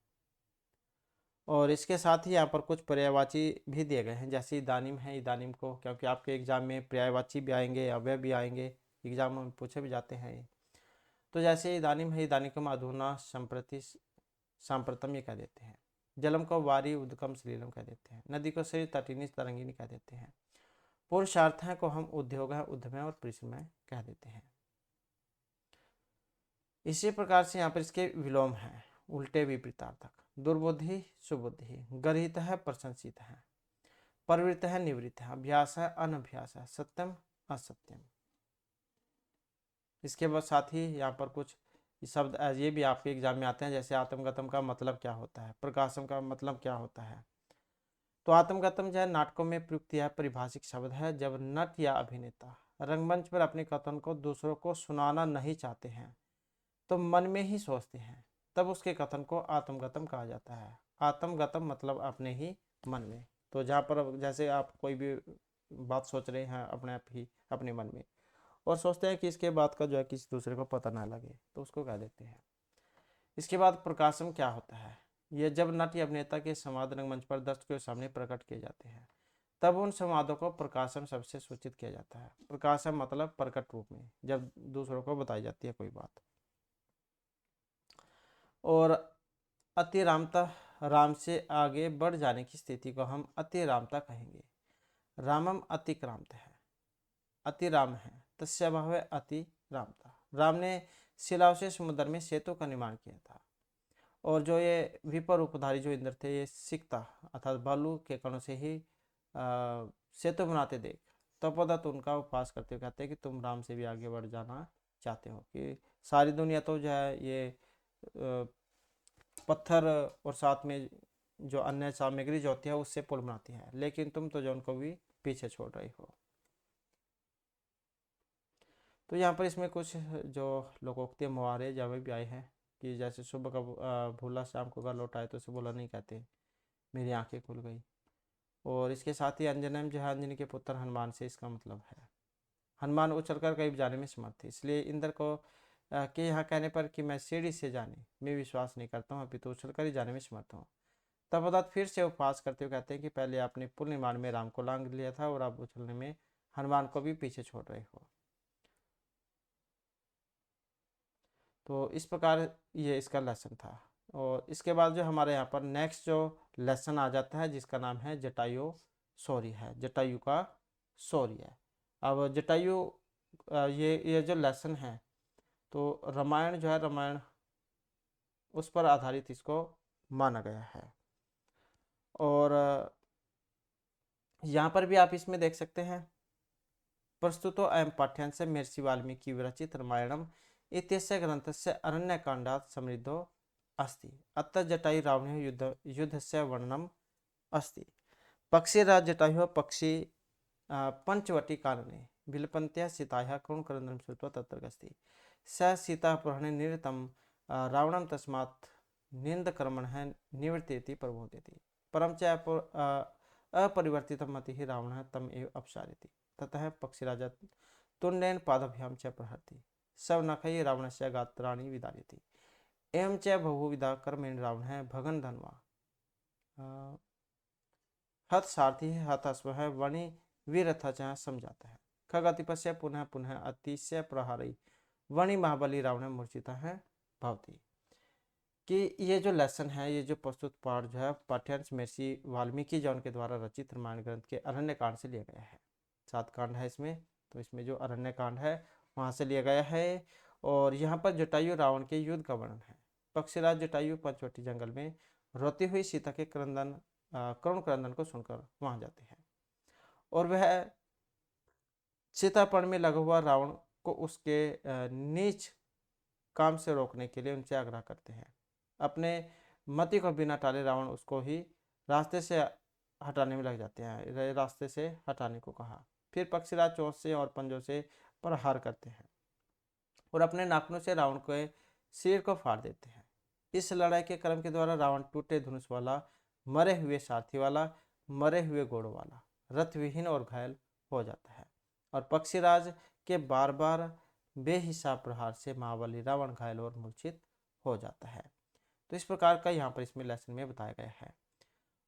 और इसके साथ ही यहाँ पर कुछ पर्यायवाची भी दिए गए हैं, जैसे इदानीम है। इदानीम को, क्योंकि आपके एग्जाम में पर्यायवाची भी आएंगे, अव्यय भी आएंगे, एग्जाम में पूछे भी जाते हैं। तो जैसे इदानीम है, इदानीकम अधुना संप्रति सांप्रतम ये कह देते हैं। जलम को वारी उदकम सलीलम कह देते हैं। नदी को शरीर तटिनी तरंगिनी कह देते हैं। पुरुषार्थ को हम उद्योग है, उद्यम और परिश्रम कह देते हैं। इसी प्रकार से यहाँ पर इसके विलोम हैं, उल्टे विपरीतार्थक। दुर्बुद्धि सुबुद्धि, गर्हित है प्रशंसित है, प्रवृत्त है निवृत्त है, अभ्यास है अनभ्यास है, सत्यम असत्यम। इसके बाद साथ ही यहाँ पर कुछ शब्द ये भी आपके एग्जाम में आते हैं, जैसे आत्मगतम का मतलब क्या होता है, प्रकाशम का मतलब क्या होता है। तो आत्मगतम जो है नाटकों में प्रयुक्त यह परिभाषिक शब्द है जब नट या अभिनेता रंगमंच पर अपने कथन को दूसरों को सुनाना नहीं चाहते हैं तो मन में ही सोचते हैं, तब उसके कथन को आत्मगतम कहा जाता है। आत्मगतम मतलब अपने ही मन में। तो जहाँ पर जैसे आप कोई भी बात सोच रहे हैं अपने आप ही अपने मन में और सोचते हैं कि इसके बात का जो है किसी दूसरे को पता ना लगे, तो उसको कह देते हैं। इसके बाद प्रकाशम क्या होता है, यह जब नट या अभिनेता के संवाद रंगमंच पर दर्शकों के सामने प्रकट किए जाते हैं तब उन संवादों को प्रकाशम सबसे सूचित किया जाता है। प्रकाशम मतलब प्रकट रूप में जब दूसरों को बताई जाती है कोई बात। और अतिरामता, राम से आगे बढ़ जाने की स्थिति को हम अतिरामता कहेंगे। रामम अतिक्रांत है, अतिराम है, तस्य भाव है अतिरामता। राम ने शिलाओं से समुद्र में सेतु का निर्माण किया था और जो ये विपर उपधारी जो इंद्र थे ये सिकता अर्थात बालू के कणों से ही सेतु बनाते देख तपोदत्त उनका उपवास करते हुए कहते हैं कि तुम राम से भी आगे बढ़ जाना चाहते हो, कि सारी दुनिया तो जो है ये पत्थर और साथ में जो अन्य सामग्री जो होती है उससे पुल बनाती है, लेकिन तुम तो जो उनको भी पीछे छोड़ रही हो। तो यहाँ पर इसमें कुछ जो लोकोक्ति मुहावरे जब भी आए हैं कि जैसे सुबह का भूला शाम को घर लौटाए तो उसे भूला नहीं कहते, मेरी आंखें खुल गई। और इसके साथ ही अंजनम जो है अंजनी के पुत्र हनुमान से इसका मतलब है हनुमान उछलकर कहीं जाने में समर्थ थे, इसलिए इंद्र को के यहाँ कहने पर कि मैं सीढ़ी से जाने में विश्वास नहीं करता हूँ, अभी तो उछलकर ही जाने में समर्थ हूँ। तब फिर से उपवास करते हुए कहते हैं कि पहले आपने पुल निर्माण में राम को लांग लिया था और आप उछलने में हनुमान को भी पीछे छोड़ रहे हो। तो इस प्रकार ये इसका लेसन था। और इसके बाद जो हमारे यहाँ पर नेक्स्ट जो लेसन आ जाता है जिसका नाम है जटायु शौर्य है, जटायु का शौर्य है। अब जटायु ये जो लेसन है तो रामायण जो है रामायण उस पर आधारित इसको माना गया है। और यहाँ पर भी आप इसमें देख सकते हैं प्रस्तुतो अयं पाठ्यांश महर्षि वाल्मीकि विरचित रामायणम इत्यस्य ग्रंथस्य अरण्यकांडात् समृद्धो अस्ति। अतः जटायु रावणयोः युद्धस्य वर्णनम् अस्ति। पक्षीराज जटायुः पक्षी पंचवटी कानने विलपन्त्या सीतायाः करुणक्रन्दनं श्रुत्वा तत्र गच्छति। स सीतापहरणे निरतं रावणं तस्मात् निन्दकर्मणः निवर्तयति प्रबोधयति। परं च अपरिवर्तितं मतिः रावणः तम् एव अपसारयति। ततः पक्षीराजा तुण्डेन पादाभ्यां च प्रहरति। सवनखैः रावणस्य गात्राणि विदारयति। एवं च बहुविधा कर्मेण रावणः भगन् धन्वा हत सारथि हत अश्वः वणि वीरथ च समझाता है। खगतिपस्य पुनः पुनः अतिशय प्रहारी वणि महाबली रावण मूर्छितः भवति। कि ये जो लेसन है, ये जो प्रस्तुत पाठ जो है पाठ्यांश महर्षि वाल्मीकि जौन के द्वारा रचित रामायण ग्रंथ के अरण्य कांड से लिया गया है। 7 कांड है इसमें, तो इसमें जो अरण्य कांड है वहाँ से लिया गया है। और यहाँ पर जटायु रावण के युद्ध का वर्णन है। पक्षीराज जटायु पंचवटी जंगल में रोती हुई सीता के करुण क्रंदन को सुनकर वहां जाते हैं और वह सीतापण में लगा हुआ रावण को उसके नीच काम से रोकने के लिए उनसे आग्रह करते हैं। अपने मति को बिना टाले रावण उसको ही रास्ते से हटाने में लग जाते हैं, रास्ते से हटाने को कहा। फिर पक्षीराज चोंच से और पंजों से प्रहार करते हैं और अपने नाखूनों से रावण के सिर को फाड़ देते हैं। इस लड़ाई के क्रम के द्वारा रावण टूटे धनुष वाला, मरे हुए सारथी वाला, मरे हुए घोड़ों वाला, रथ विहीन और घायल हो जाता है। और पक्षीराज के बार बार बेहिसाब प्रहार से महाबली रावण घायल और मूर्छित हो जाता है। तो इस प्रकार का यहाँ पर इसमें लेसन में बताया गया है।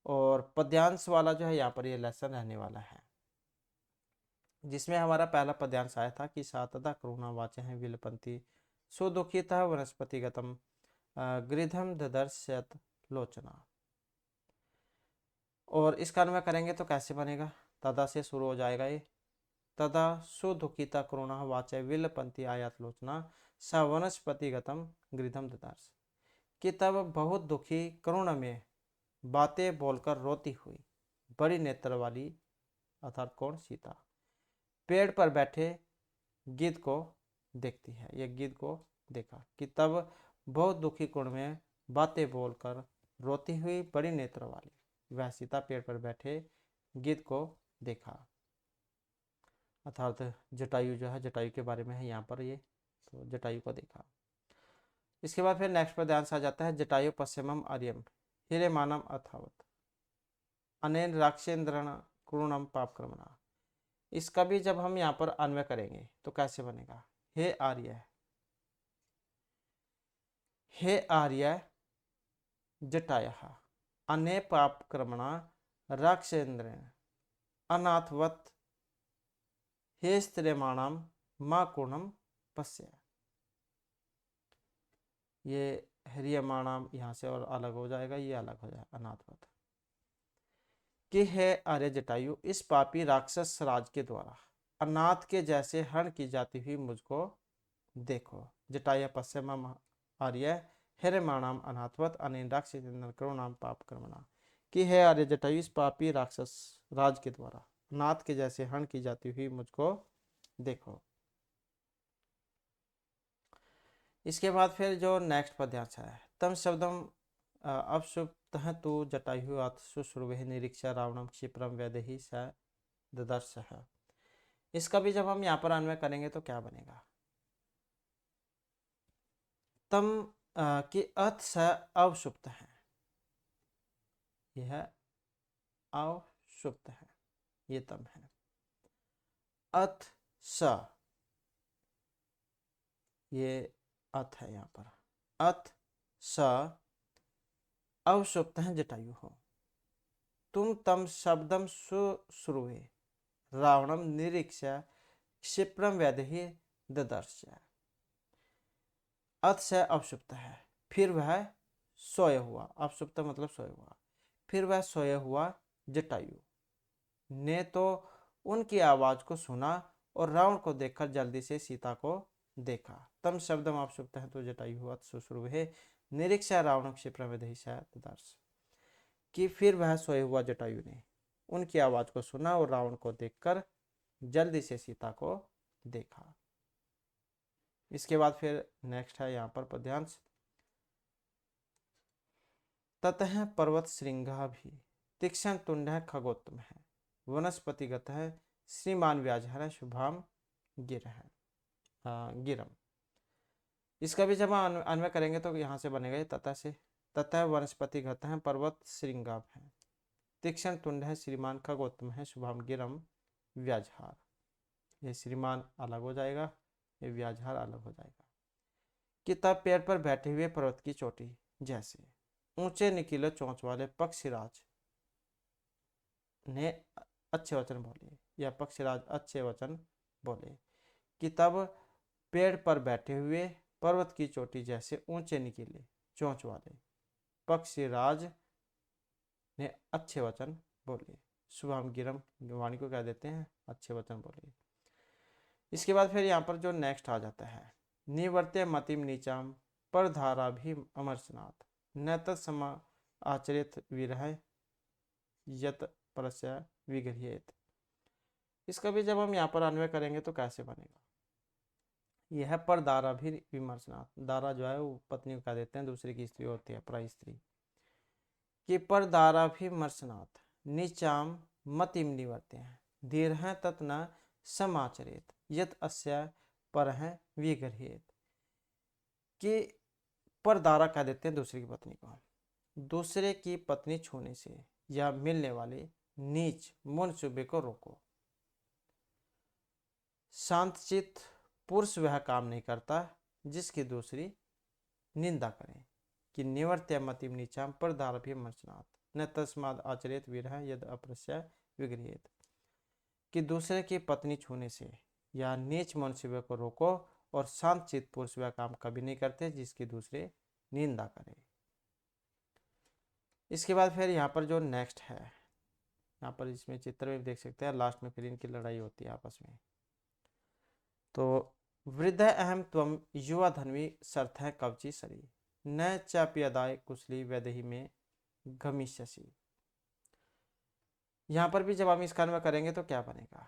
और पद्यांश वाला जो है यहाँ पर ये लेसन रहने वाला है, जिसमें हमारा पहला पद्यांश आया था कि सातदा करुणा वाचे हैं विलपंती सुदुखिता वनस्पतिगतम गृधम ददर्शयत लोचना। और इसका अन्वय करेंगे तो कैसे बनेगा? तदा से शुरू हो जाएगा ये। तदा सुदुखिता करुणा वाचे विलपंती आयात लोचना स वनस्पतिगतम गृधम ददर्श। कि तब बहुत दुखी करुणा में बातें बोलकर रोती हुई बड़ी नेत्र वाली, अर्थात कौन? सीता, पेड़ पर बैठे गिद्ध को देखती है। यह गिद्ध को देखा कि तब बहुत दुखी कुण में बातें बोलकर रोती हुई बड़ी नेत्र वाली वह सीता पेड़ पर बैठे गिद्ध को देखा, अर्थात जटायु जो है, जटायु के बारे में है यहाँ पर ये। तो जटायु को देखा। इसके बाद फिर नेक्स्ट पर ध्यान से आ जाता है जटायु पश्चिमम आर्यम हिरेमानम अथावत अनेन राक्षेन्द्रण क्रूणम पापक्रमणा। इसका भी जब हम यहाँ पर अन्वय करेंगे तो कैसे बनेगा? हे आर्य, हे आर्य जटायः अने पापक्रमणा राक्षेन्द्रेण अनाथवत हे स्त्रियमाणम मां कुणम पश्य। ये हरियमाणाम यहाँ से और अलग हो जाएगा, ये अलग हो जाएगा अनाथवत। कि है आर्य जटायु इस पापी राक्षस राज के द्वारा अनाथ के जैसे हरण की जाती हुई मुझको देखो। जटाया पश्चिम आर्य हिरमाणाम अनाथवत अनेन राक्षस करुणाम पाप कर्मणा। कि है आर्य जटायु इस पापी राक्षस राज के द्वारा अनाथ के जैसे हरण की जाती हुई मुझको देखो। इसके बाद फिर जो नेक्स्ट पद्यांश है तम शब्दम अपसुप्त तु जटायु अथ शुश्रुवे निरीक्षा रावणम क्षिप्रम वैदेही स ददर्श है। इसका भी जब हम यहाँ पर अन्वय करेंगे तो क्या बनेगा? तम की अथ स अवसुप्त है, यह अवसुप्त है, ये तम है। अथ स, ये अथ है यहाँ पर। अथ स अवसुप्त है जटायु हो तुम तम शब्दम शुश्रुवे रावणम निरीक्षा क्षिप्रम वैदेही ददर्श। अथ से अवसुप्त है, फिर वह सोया हुआ, अवसुप्त मतलब सोया हुआ, फिर वह सोया हुआ जटायु ने तो उनकी आवाज को सुना और रावण को देखकर जल्दी से सीता को देखा। तम शब्दम अवसुप्त है तो जटायु अथ शुश्रुवे निरीक्षा रावण क्षिप्रम वैदेही ददर्श। कि फिर वह सोए हुआ जटायु ने उनकी आवाज को सुना और रावण को देखकर जल्दी से सीता को देखा। इसके बाद फिर नेक्स्ट है यहाँ पर पद्यांश ततः पर्वत श्रृंगा भी तीक्ष्ण तुंड खगोत्तम है वनस्पतिगत है श्रीमान व्याज है शुभाम गिर है गिरम। इसका भी जब हम अन्वय करेंगे तो यहाँ से बनेगा ततः से। ततः वनस्पतिगत है पर्वत श्रृंगाभ है तीक्ष्ण तुंड है श्रीमान खगोत्तम है शुभाम गिरम व्याजहार। ये श्रीमान अलग हो जाएगा, ये व्याजहार अलग हो जाएगा। कि तब पेड़ पर बैठे हुए पर्वत की चोटी जैसे ऊंचे निकीले चोंच वाले पक्षीराज ने अच्छे वचन बोले, या पक्षीराज अच्छे वचन बोले। कि तब पेड़ पर बैठे हुए पर्वत की चोटी जैसे ऊंचे निकीले चोंच वाले पक्षीराज ने अच्छे वचन बोले। शुभम गिरम वाणी को कह देते हैं अच्छे वचन बोले। इसके बाद फिर यहाँ पर जो नेक्स्ट आ जाता है निवर्त्य मतिम नीचाम पर धारा भी अमरसनाथ न तत्सम आचरित विरह यत परस्य विगृह्येत। इसका भी जब हम यहाँ पर अन्वय करेंगे तो कैसे बनेगा? यह पर दारा भी विमर्शनाथ, दारा जो है वो पत्नी को कह देते हैं, दूसरी की स्त्री होती है पराई स्त्री। कि पर दारा भी मर्शनाथ नीचाम मतिम निवर्त्य हैं धीर है तत् न समाचरित यत अस्य पर है विगृह्येत। कि पर दारा कह देते हैं दूसरे की पत्नी को। दूसरे की पत्नी छूने से या मिलने वाले नीच मुनसुबे को रोको। शांतचित्त पुरुष वह काम नहीं करता जिसकी दूसरी निंदा करें। कि निवर्त्यमतिम नीचाम पर दारभ्य मर्चनात् न तस्माद आचरेत विरह यद अपरस्य विगृहेत। कि दूसरे की पत्नी छूने से या नीच मनुष्य को रोको और शांत चित्त पुरुष वह काम कभी नहीं करते जिसकी दूसरे निंदा करें। इसके बाद फिर यहाँ पर जो नेक्स्ट है, यहाँ पर इसमें चित्र में देख सकते हैं, लास्ट में फिर इनकी लड़ाई होती है आपस में। तो वृद्ध अहम त्वम युवा धन्वी सर्थ है कवची सरी न चाप्यदाय कुशली वैदेही में गमिष्यसी। यहाँ पर भी जब हम इसका अन्वय करेंगे तो क्या बनेगा,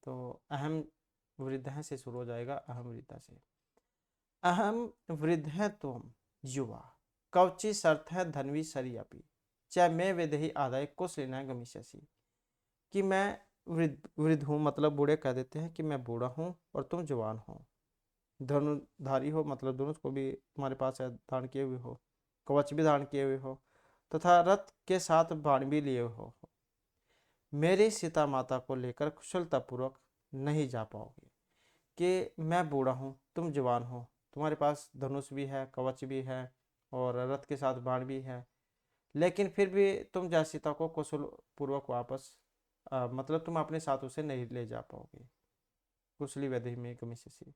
तो अहम वृद्ध है से शुरू हो जाएगा, अहम वृद्धा से। अहम वृद्ध है तुम युवा कवची सर्थ है धनवी सरी अपी चाहे मैं वेदही आदाय कुछ लेना गमिष्यसी। कि मैं वृद्ध हूँ, मतलब बूढ़े कह देते हैं कि मैं बूढ़ा हूँ और तुम जवान हो, धनुधारी हो, मतलब दोनों को भी तुम्हारे पास है, धारण किए हुए हो, कवच भी धारण किए हुए हो तथा रथ के साथ बाण भी लिए हो। मेरी सीता माता को लेकर कुशलतापूर्वक नहीं जा पाओगे। कि मैं बूढ़ा हूँ, तुम जवान हो, तुम्हारे पास धनुष भी है, कवच भी है और रथ के साथ बाण भी है, लेकिन फिर भी तुम जा सीता को कुशल पूर्वक वापस मतलब तुम अपने साथ उसे नहीं ले जा पाओगे। कुशली वैदेही में गमिष्यसि।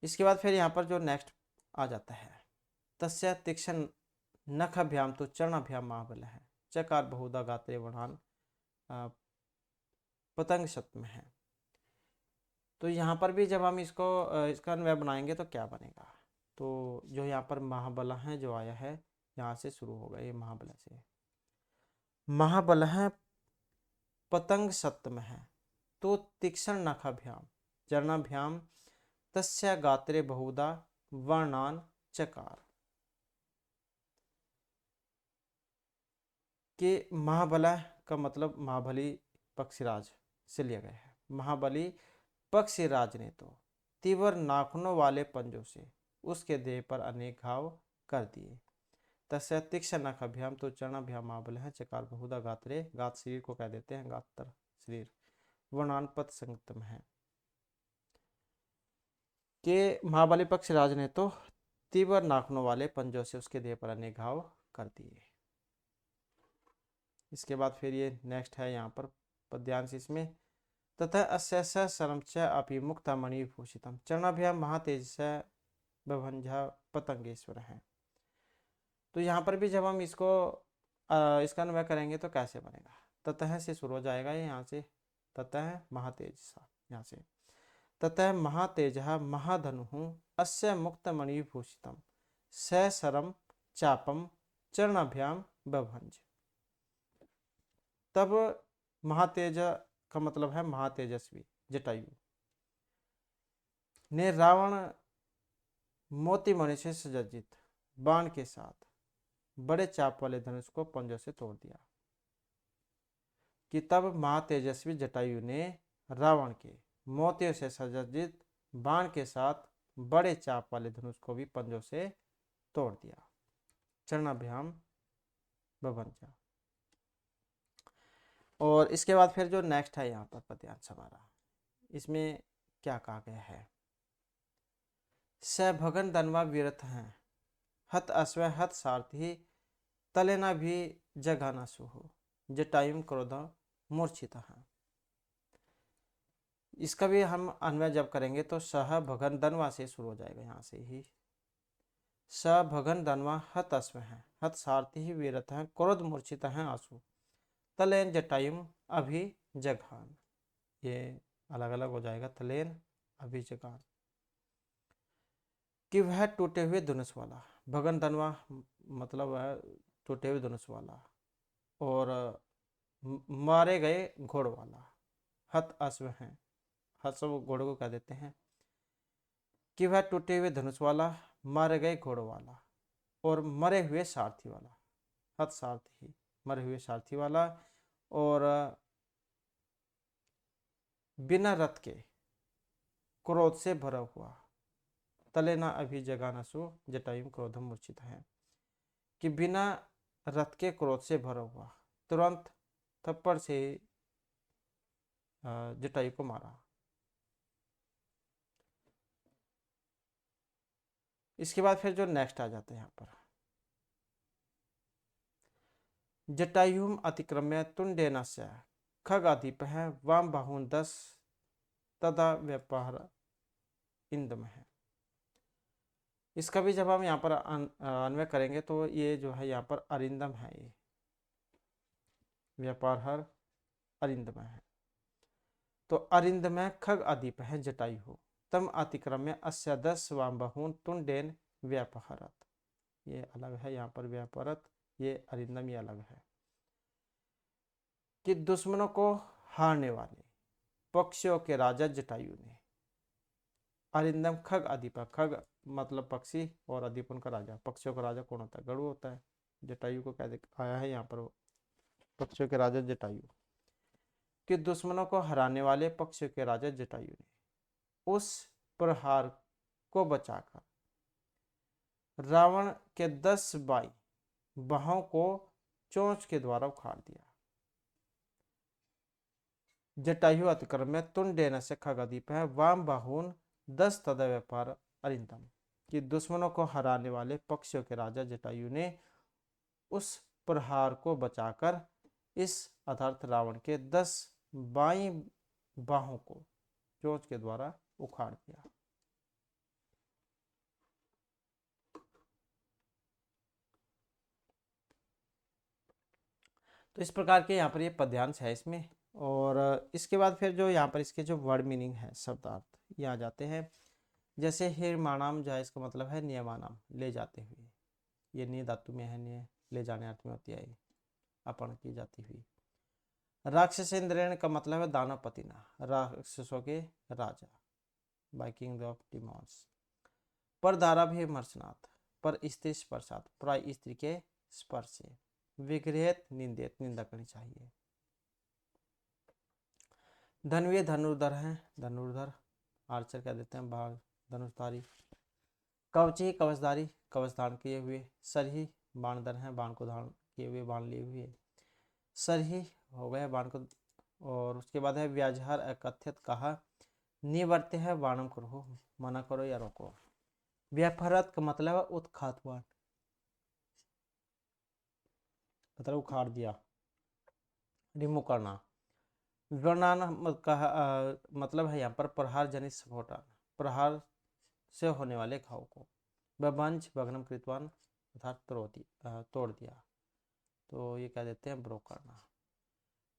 इसके बाद फिर यहाँ पर जो नेक्स्ट आ जाता है, तस्य तीक्ष्ण नखभ्याम तो चरणाभ्याम महाबल है चकार बहुधा गात्रे वर्णान पतंग शत में है। तो यहाँ पर भी जब हम इसका अन्वय बनाएंगे तो क्या बनेगा, तो जो यहाँ पर महाबल है जो आया है यहाँ से शुरू होगा, ये महाबल से। महाबल है पतंग सप्तम है तो तीक्ष्ण नखाभ्याम चरणाभ्याम तस्य गात्रे बहुधा वर्णान चकार। कि महाबल का मतलब महाबली पक्षीराज से लिया गया है। महाबली पक्षीराज ने तो तीव्र नाखूनों वाले पंजों से उसके देह पर अनेक घाव कर दिए। तस्य तीक्ष्ण नखाभ्याम तो चरणाभ्याम महाबल है चकार बहुधा गात्रे, गात शरीर को कह देते हैं, गात्र शरीर, वर्णान पद संगतम है। कि महाबली पक्षीराज ने तो तीव्र नाखूनों वाले पंजों से उसके देह पर अनेक घाव कर दिए। इसके बाद फिर ये नेक्स्ट है यहाँ पर पद्यांश इसमें, तथा अस्य शरम च अपि मुक्ता मणिभूषितम चरणाभ्याम महातेज बभंजा पतंगेश्वर है। तो यहाँ पर भी जब हम इसका अन्वय करेंगे तो कैसे बनेगा, ततः से शुरू हो जाएगा ये यहाँ से, ततः महातेज सा, यहाँ से ततः महातेज महाधनु अस्य मुक्त मणिभूषितम स शरम चापम चरणाभ्याम बभंज। तब महातेज का मतलब है महातेजस्वी जटायु ने रावण मोती मणि से सुसज्जित बाण के साथ बड़े चाप वाले धनुष को पंजों से तोड़ दिया। कि तब महातेजस्वी जटायु ने रावण के मोतियों से सुसज्जित बाण के साथ बड़े चाप वाले धनुष को भी पंजों से तोड़ दिया। चरणाभ्याम बभंजा। और इसके बाद फिर जो नेक्स्ट है यहाँ पर पद्यांश हमारा, इसमें क्या कहा गया है, स भगन दनवा विरथ हैं हत अश्व हत सारथी तलेना भी जगाना सुहो जटायुम क्रोधा मूर्छित है। इसका भी हम अन्वय जब करेंगे तो सह भगन दनवा से शुरू हो जाएगा, यहाँ से ही स भगन दनवा हत अश्व हैं हत सारथी ही विरथ हैं क्रोध मूर्छित हैं आंसू तलेन जटायुम अभी जघान। ये अलग अलग हो जाएगा, तलेन अभी जघान। कि वह टूटे हुए धनुष वाला, भगन धनवा मतलब वह टूटे हुए धनुष वाला, और मारे गए घोड़ वाला, हत अश्व हैं, हस्व घोड़े को कह देते हैं। कि वह टूटे हुए धनुष वाला, मारे गए घोड़ वाला और मरे हुए सारथी वाला, हत सारथी मरे हुए सारथी वाला, और बिना रथ के क्रोध से भरा हुआ तले न अभी जगानसु जटायु क्रोधम मूर्छित है, कि बिना रथ के क्रोध से भरा हुआ तुरंत थप्पड़ से जटायु को मारा। इसके बाद फिर जो नेक्स्ट आ जाता है यहाँ पर, जटायुम अतिक्रम्य तुंडेनस्य खगाधिपः वाम बाहुन 10 तदा व्यापार इंदम है। इसका भी जब हम यहाँ पर अन्वय करेंगे तो ये जो है यहाँ पर अरिंदम है, ये व्यापार हर अरिंदम है। तो अरिंदम खग अधिप है जटायु हो तम अतिक्रम्य अस्य 10 वाम बाहुन तुंडेन व्यापहरत, ये अलग है यहाँ पर व्यापारत, ये अरिंदम, ये अलग है। कि दुश्मनों को हारने वाले पक्षियों के राजा जटायु ने, अरिंदम खग अधिप, खग मतलब पक्षी और अधिप उनका राजा। पक्षियों का राजा कौन होता है? गरुड़ होता है। जटायु को क्या आया है यहाँ पर, पक्षियों के राजा जटायु। कि दुश्मनों को हराने वाले पक्षियों के राजा जटायु ने उस प्रहार को बचाकर रावण के 10 बाहों को चोंच के द्वारा उखाड़ दिया। जटायु अतिक्रम्य तुंडेन से खगदीप है वाम बाहुन 10 तदा व्यापार अरिंदम, कि दुश्मनों को हराने वाले पक्षियों के राजा जटायु ने उस प्रहार को बचाकर इस अर्थात रावण के 10 बाई बाहों को चोंच के द्वारा उखाड़ दिया। तो इस प्रकार के यहाँ पर ये पद्यांश है इसमें। और इसके बाद फिर जो यहाँ पर इसके जो वर्ड मीनिंग है, शब्दार्थ ये आ जाते हैं। जैसे हिरमाणाम जो है इसका मतलब है नियमानाम, ले जाते हुए, ये नी धातु में है, निय ले जाने अर्थ में होती है, अपहरण की जाती हुई। राक्षसेंद्रेण का मतलब है दानवपतिना, राक्षसों के राजा, बाय किंग ऑफ डिमॉन्स। पर धारा भी मर्शनाथ, पर स्त्री स्पर्शात, प्राय स्त्री के स्पर्श से। विग्रहित निंदित, निंदा करनी चाहिए। धनवीर धनुर्धर है, धनुर्धर आर्चर कह देते हैं, भाग धनुषधारी। कवची कवचधारी, कवच धारण किए हुए। सरही बाणधर है, बाण को धारण किए हुए, बाण लिए हुए। सरही हो गए बाण को। और उसके बाद है व्याजहार अकथ्यत कहा, निवर्त्य है बाणम करो, मना करो या रोको। व्यापहरत का मतलब है उत्खात बाण, मतलब उखाड़ दिया, रिमूव करना। विवर्णान मतलब है यहाँ पर प्रहार जनित स्फोटन, प्रहार से होने वाले घाव को। बंज भग्नम कृतवान अर्थात तोड़ दिया, तो ये कह देते हैं ब्रोक करना।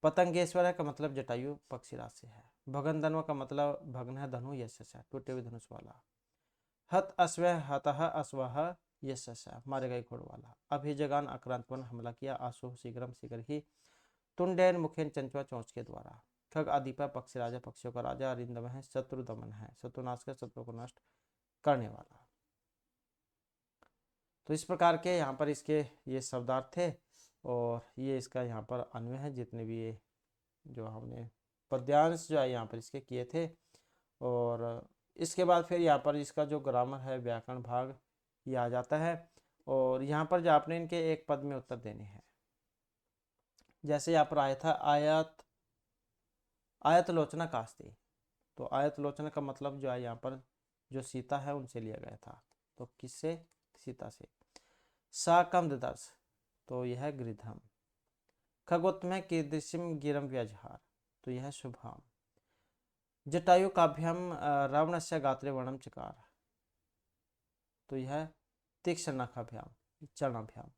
पतंगेश्वर का मतलब जटायु पक्षी राशि है। भगन धनु का मतलब भग्न है धनु, यश है टूटे हुए धनुष वाला। हत अश्व हतः अश्वः यश, मारे गए घोड़ वाला। अभिजगान आक्रांतवन हमला किया, आशु शीघ्रम शीघ्र ही। तुंडेन मुखेन चंचवा चोंच के द्वारा। खग अधिपा पक्षी राजा, पक्षियों का राजा। अरिंदम है शत्रु दमन है, शत्रुनाश का शत्रु को नष्ट करने वाला। तो इस प्रकार के यहाँ पर इसके ये शब्दार्थ थे और ये इसका यहाँ पर अन्वय है, जितने भी ये जो हमने पद्यांश जो है यहाँ पर इसके किए थे। और इसके बाद फिर यहाँ पर इसका जो ग्रामर है, व्याकरण भाग, ये आ जाता है। और यहाँ पर जो आपने इनके एक पद में उत्तर देने हैं, जैसे यहाँ पर आया था आयत लोचना कास्ती, तो आयत लोचना का मतलब जो है यहाँ पर जो सीता है उनसे लिया गया था, तो किससे? सीता से। सा कम दर्श, तो यह है गृधम। खगोत्म कीदृशिम गिरम व्यजहार, तो यह शुभाम। जटायु काभ्यम रावणस्य गात्रे वर्णम चकार, तो यह तीक्ष्ण नखाभ्याम, चरणाभ्याम।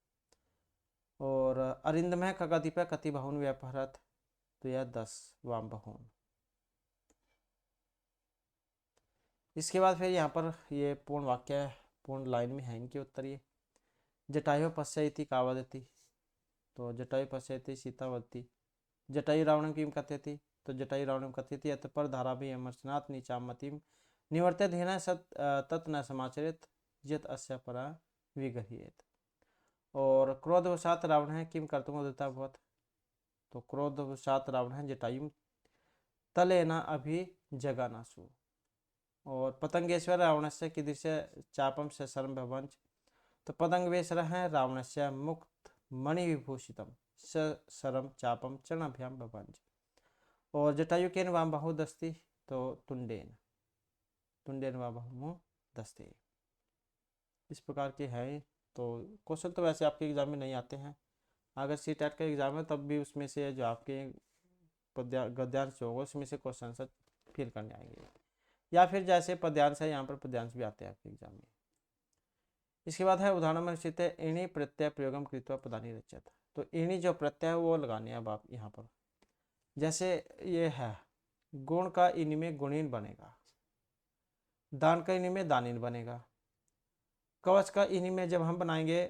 और अरिंदम है खगाधिप कति बाहुन व्यापहरत, तो यह 10 वाम बाहुन। इसके बाद फिर यहाँ पर ये पूर्ण वाक्य पूर्ण लाइन में है इनके उत्तर। ये जटायु पश्यति कावदति, तो जटायु पश्यति सीतावती। जटायु रावणम किम कथयति, तो जटायु रावणम कथयति अत पर धारा भी अमरनाथ नीचाम मतिम निवर्त्य धेन सत तत् न समाचरित यत अस्य परा विगह्येत। और क्रोधवशात रावण है किम कर्तुम उदिता भवत, तो क्रोधवशात रावण है जटायु तलेना अभी जगानासु, और पतंगेश्वर रावणस्य कीदृश चापम सशरम भवंच। तो पतंगेश्वर है रावणस्य मुक्त मणिविभूषितम सशरम चापम चरणाभ्याम भवंच। और जटायु केन वाम बाहुदस्ति। तो तुंडेन तुंडेन वाम बाहु दस्ते। इस प्रकार के हैं। तो क्वेश्चन तो वैसे आपके एग्जाम में नहीं आते हैं। अगर सी टेट का एग्जाम है तब भी उसमें से जो आपके गद्यांश होगा उसमें से क्वेश्चन आंसर फिल करने आएंगे, या फिर जैसे पद्यांश है यहाँ पर पद्यांश भी आते हैं आपके एग्जाम में। इसके बाद है उदाहरण में निश्चित है इणी प्रत्यय प्रयोगम कृत्वा पदानी रचयत। तो इणी जो प्रत्यय है वो लगाने अब आप यहाँ पर, जैसे ये है गुण का इनी में गुणीन बनेगा, दान का इनी में दानिन बनेगा, कवच का इनी में जब हम बनाएंगे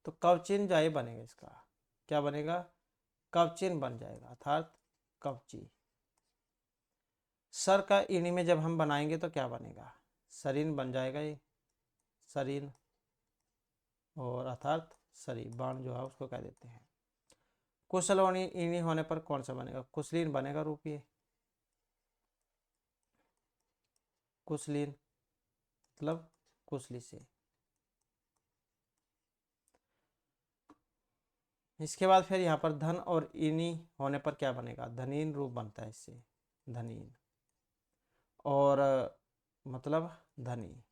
तो कवचिन जाए बनेगा। इसका क्या बनेगा, कवचिन बन जाएगा अर्थात कवची। सर का इनी में जब हम बनाएंगे तो क्या बनेगा, सरीन बन जाएगा ये, सरीन। और अर्थात सरी बाण जो है उसको कह देते हैं। कुशल और इनी होने पर कौन सा बनेगा, कुशलीन बनेगा रूपये, कुशलीन मतलब कुशली से। इसके बाद फिर यहाँ पर धन और इनी होने पर क्या बनेगा, धनीन रूप बनता है इससे, धनीन। और मतलब धनी।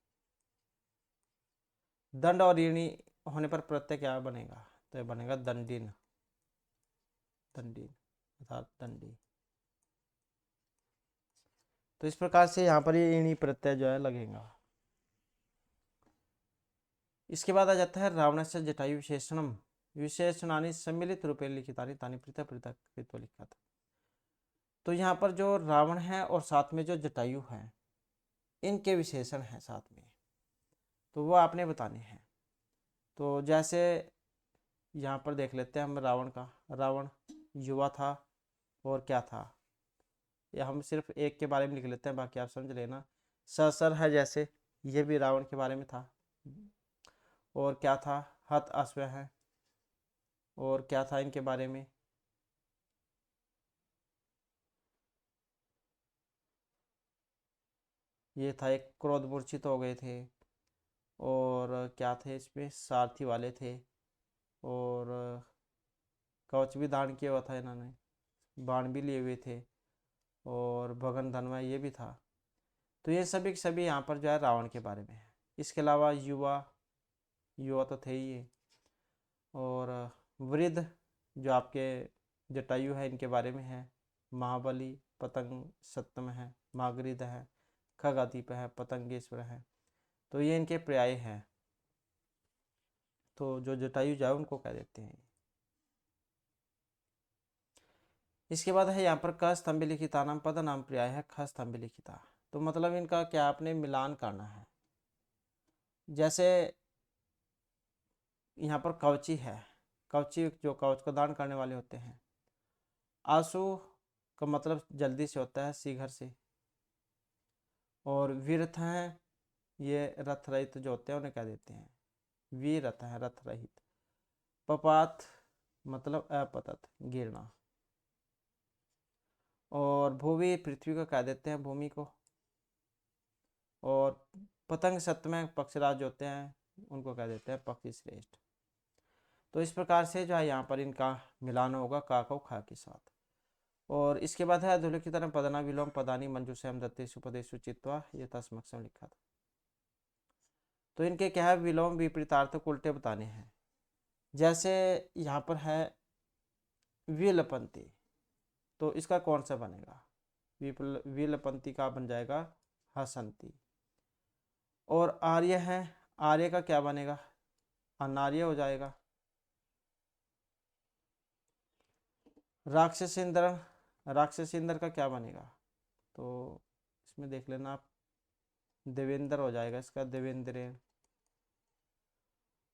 दंड और ऋणी होने पर प्रत्यय क्या बनेगा, तो ये बनेगा दंडिन, दंडिन अर्थात दंडी। तो इस प्रकार से यहाँ पर ये ऋणी प्रत्यय जो है लगेगा। इसके बाद आ जाता है रावणस्य जटायु विशेषणम विशेषणानि सम्मिलित रूपे लिखितानि तानि पृथक पृथक कृत्वा लिखा था। तो यहाँ पर जो रावण है और साथ में जो जटायु है इनके विशेषण हैं साथ में, तो वो आपने बताने हैं। तो जैसे यहाँ पर देख लेते हैं हम रावण का। रावण युवा था और क्या था, या हम सिर्फ एक के बारे में लिख लेते हैं, बाकी आप समझ लेना। सर है जैसे ये भी रावण के बारे में था। और क्या था, हत अश्व है। और क्या था इनके बारे में, ये था एक क्रोध मूर्छित हो गए थे। और क्या थे इसमें, सारथी वाले थे। और कवच भी धारण किया हुआ था इन्होंने, बाण भी लिए हुए थे। और भगन धनवा ये भी था। तो ये सभी के सभी यहाँ पर जो है रावण के बारे में है। इसके अलावा युवा, युवा तो थे ही ये। और वृद्ध जो आपके जटायु है इनके बारे में है। महाबली, पतंग सप्तम है, मागरिद है, खगादीप है, पतंगेश्वर है। तो ये इनके पर्याय हैं। तो जो जटायु जाए उनको कह देते हैं। इसके बाद है यहाँ पर क स्तंभ लिखिता नाम पद नाम पर्याय है ख स्तंभ लिखिता। तो मतलब इनका क्या आपने मिलान करना है। जैसे यहाँ पर कवची है, कवची जो कवच को दान करने वाले होते हैं। आंसू का मतलब जल्दी से होता है, शीघ्र से। और वीरथ हैं, ये रथ रहित जो होते हैं उन्हें कह देते हैं, वीरथ है रथ रहित। पपात मतलब अपतत गिरना। और भूवि पृथ्वी को कह देते हैं, भूमि को। और पतंग सप्तम पक्षराज होते हैं उनको कह देते हैं पक्षी श्रेष्ठ। तो इस प्रकार से जो है यहाँ पर इनका मिलान होगा का को खा के साथ। और इसके बाद है अधोलिखित पदना विलोम पदानी मंजूषम दत्तेषु पदेषु चित्वा ये तस्मक्षम लिखा था। तो इनके क्या है, विलोम विपरीतार्थ को उल्टे बताने हैं। जैसे यहाँ पर है विलपंती, तो इसका कौन सा बनेगा, विलपंती का बन जाएगा हसंती। और आर्य है, आर्य का क्या बनेगा, अनार्य हो जाएगा। राक्षसेंद्र, राक्षसेंद्र का क्या बनेगा, तो इसमें देख लेना आप, देवेंद्र हो जाएगा इसका, देवेंद्र।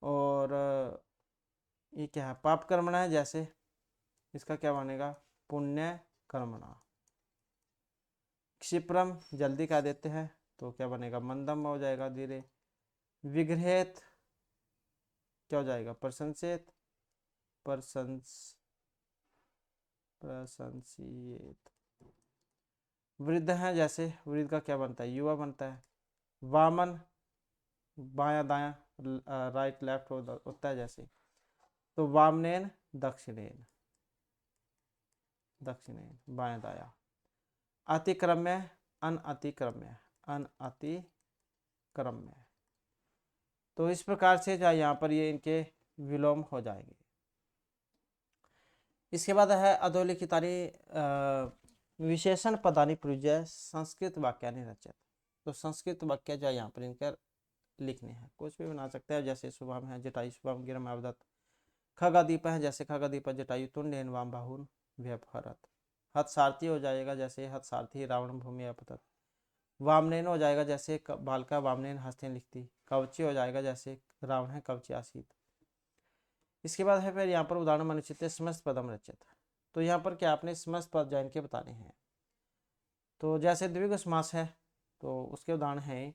और ये क्या है, पाप कर्मणा है जैसे, इसका क्या बनेगा, पुण्य कर्मणा। क्षिप्रम जल्दी कह देते हैं, तो क्या बनेगा, मंदम हो जाएगा, धीरे। विग्रहित क्या हो जाएगा, प्रशंसित, प्रशंसित। वृद्ध हैं, जैसे वृद्ध का क्या बनता है, युवा बनता है। वामन, बायां दायां, राइट लेफ्ट होता है जैसे, तो वामनेन दक्षिणेन, दक्षिणेन बायां दायां। अतिक्रम्य, अनअतिक्रम्य, अनअतिक्रम्य। तो इस प्रकार से जो यहाँ पर ये इनके विलोम हो जाएंगे। इसके बाद है अधोलिखितानि विशेषण पदानि प्रयुज्य संस्कृत वाक्यानि रचयत। तो संस्कृत वाक्य जो यहाँ पर इनकर लिखने हैं, कुछ भी बना सकते हैं, जैसे शुभम है, जटायु शुभम गिरम अवदत्त। खगादीप है, जैसे खगादीप जटायु तुंडेन वाम बाहुन व्यपहरत। हतसारथी हो जाएगा, जैसे हतसारथी रावण भूमि अपतत। वामनेन हो जाएगा, जैसे बालका वामनेन हस्तेन लिखती। कवची हो जाएगा, जैसे रावण है कवची आसीत। इसके बाद है फिर यहाँ पर उदाहरण मनुचित समस्त पदम रचित। तो यहाँ पर क्या आपने समस्त पद जैन के बताने हैं। तो जैसे द्विगु समास है, तो उसके उदाहरण हैं,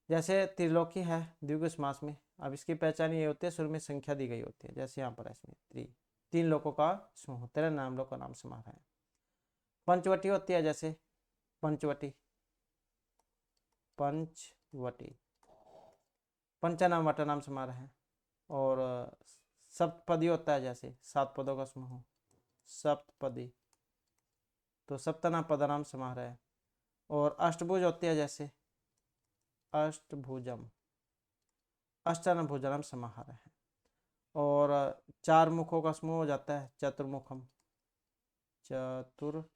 जैसे त्रिलोकी है द्विगु समास में। अब इसकी पहचान ये होती है, शुरू में संख्या दी गई होती है, जैसे यहाँ पर इसमें तीन लोगों का समूह, तेरह नाम लोग का नाम समाह है। पंचवटी होती है, जैसे पंचवटी, पंचवटी, पंचनाम वटनाम समाह है। और सप्तपदी होता है, जैसे सात पदों का समूह, सप्तपदी, तो सप्तनाम पदनाम समाह है। और अष्टभुज होती है, जैसे अष्टभुजम, अष्टान भुजनम समाहार है। और चार मुखों का समूह हो जाता है चतुर्मुखम, चतुर्मुखम,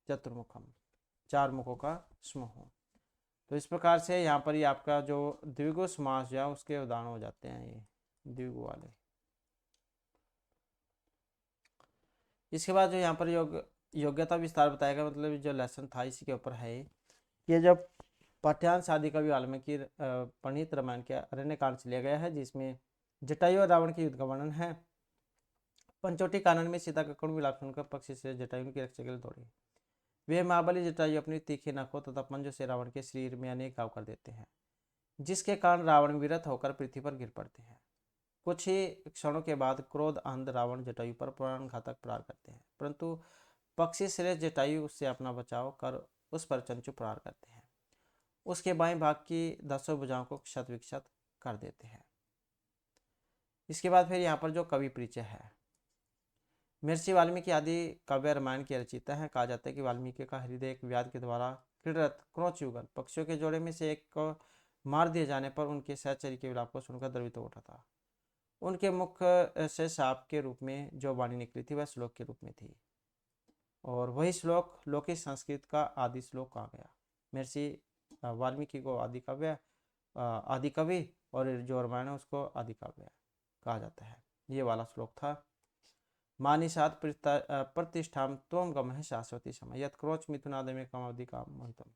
चतुर्मुखम, चार मुखों का समूह। तो इस प्रकार से यहाँ पर ये आपका जो द्विगु समास है उसके उदाहरण हो जाते हैं, ये द्विगु वाले। इसके बाद जो यहाँ पर योग्यता विस्तार बताएगा, मतलब जो लेसन था इसी के ऊपर है। ये जब पाठ्यांश आदि कवि वाल्मीकि पंडित रामायण के अरण्यकांड से लिया गया है, जिसमें जटायु और रावण के युद्ध का वर्णन है। पंचवटी कानन में सीता का करुण विलाप सुनकर पक्षी से जटायु की रक्षा के लिए दौड़े। वे महाबली जटायु अपनी तीखी नखों तथा पंजों से रावण के शरीर में अनेक घाव कर देते हैं, जिसके कारण रावण विरत होकर पृथ्वी पर गिर पड़ते हैं। कुछ ही क्षणों के बाद क्रोध अंध रावण जटायु पर प्राणघातक प्रहार करते हैं, परंतु पक्षी श्रेष्ठ जटायु से अपना बचाव कर उस पर चंचु प्रहार करते हैं। उसके बाएं भाग की 10 भुजाओं को क्षत विक्षत कर देते हैं। इसके बाद फिर यहाँ पर जो कवि परिचय है, महर्षि वाल्मीकि आदि काव्य रामायण के रचयिता हैं। कहा जाता है कि वाल्मीकि का हृदय एक व्याध के द्वारा क्रीड़त क्रोच युगल पक्षियों के जोड़े में से एक को मार दिए जाने पर उनके सहचर्य के विलाप को सुनकर द्रवित हो उठा था। उनके मुख से साप के रूप में जो वाणी निकली थी वह श्लोक के रूप में थी, और वही श्लोक लौकिक संस्कृत का आदि श्लोक कहा गया। महर्षि वाल्मीकि को आदि काव्य, आदि कवि, और जो रामायण है उसको आदि काव्य कहा जाता है। ये वाला श्लोक था। मानिषात प्रतिष्ठाम त्वं गमः शाश्वती समय यत् क्रोच मिथुनादमे कामावधि कामंतम।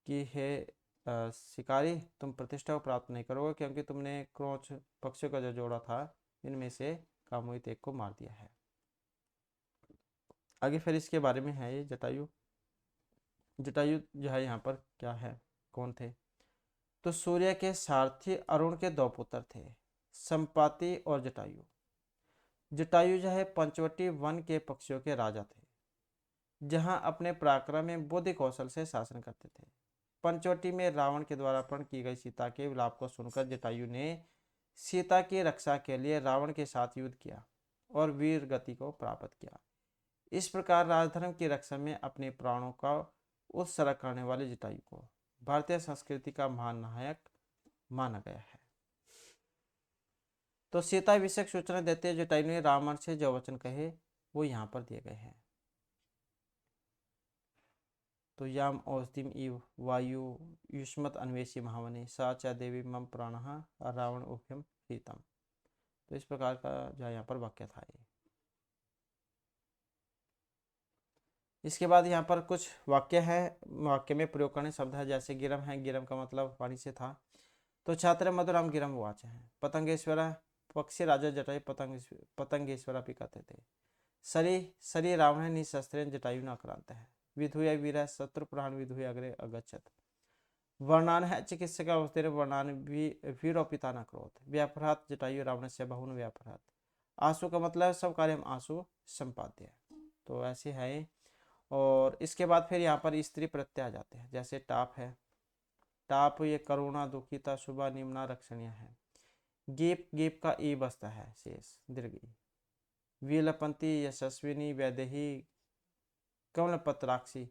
कि हे शिकारी, तुम प्रतिष्ठा को प्राप्त नहीं करोगे, क्योंकि तुमने क्रोच पक्षियों का जो जोड़ा था इनमें से कामोहित एक को मार दिया है। आगे फिर इसके बारे में है ये जटायु। जटायु जो है यहाँ पर क्या है, कौन थे। तो सूर्य के सारथी अरुण के दो पुत्र थे, संपाति और जटायु। जटायु जो है पंचवटी वन के पक्षियों के राजा थे, जहां अपने पराक्रम में बुद्धि कौशल से शासन करते थे। पंचवटी में रावण के द्वारा अपहरण की गई सीता के विलाप को सुनकर जटायु ने सीता की रक्षा के लिए रावण के साथ युद्ध किया और वीर गति को प्राप्त किया। इस प्रकार राजधर्म की रक्षा में अपने प्राणों का उत्सर्ग करने वाले जटायु को भारतीय संस्कृति का महान नायक माना गया है। तो सीता विषयक सूचना देते हुए जटायु ने रावण से जो वचन कहे वो यहाँ पर दिए गए हैं। तो याम औषधिम इव वायु युष्मत अन्वेषी महावने सा च देवी मम प्राण रावण उभ्यम प्रीतम। तो इस प्रकार का जो यहाँ पर वाक्य था ये। इसके बाद यहाँ पर कुछ वाक्य है, वाक्य में प्रयोग करने शब्द है, जैसे गिरम है, गिरम का मतलब वाणी से था। तो छात्र मधुराम गिरम वाच है। पतंगेश्वरा पक्षी राजा जटायु पतंगेश्वरा भी कहते थे। सरी रावण निशस्त्रेण जटायु न आक्रांत है। विधुय वीर शत्रु प्राण विधुय अग्रे अगच्छत। वर्णान है चिकित्सक अवस्थे वर्णान वीरो पिता न क्रोध। व्यापरात जटायु रावण से बहुन व्यापरात। आंसू का मतलब सब कार्य आंसू संपाद्य है। तो ऐसे है। और इसके बाद फिर यहाँ पर स्त्री प्रत्यय आ जाते हैं, जैसे टाप है। टाप ये करुणा दुखिता शुभा निम्ना रक्षणीय है। गीप, गीप का ई बसता है शेष दीर्घ ई। वीलपंती यशस्विनी वैदेही कमलपत्राक्षी,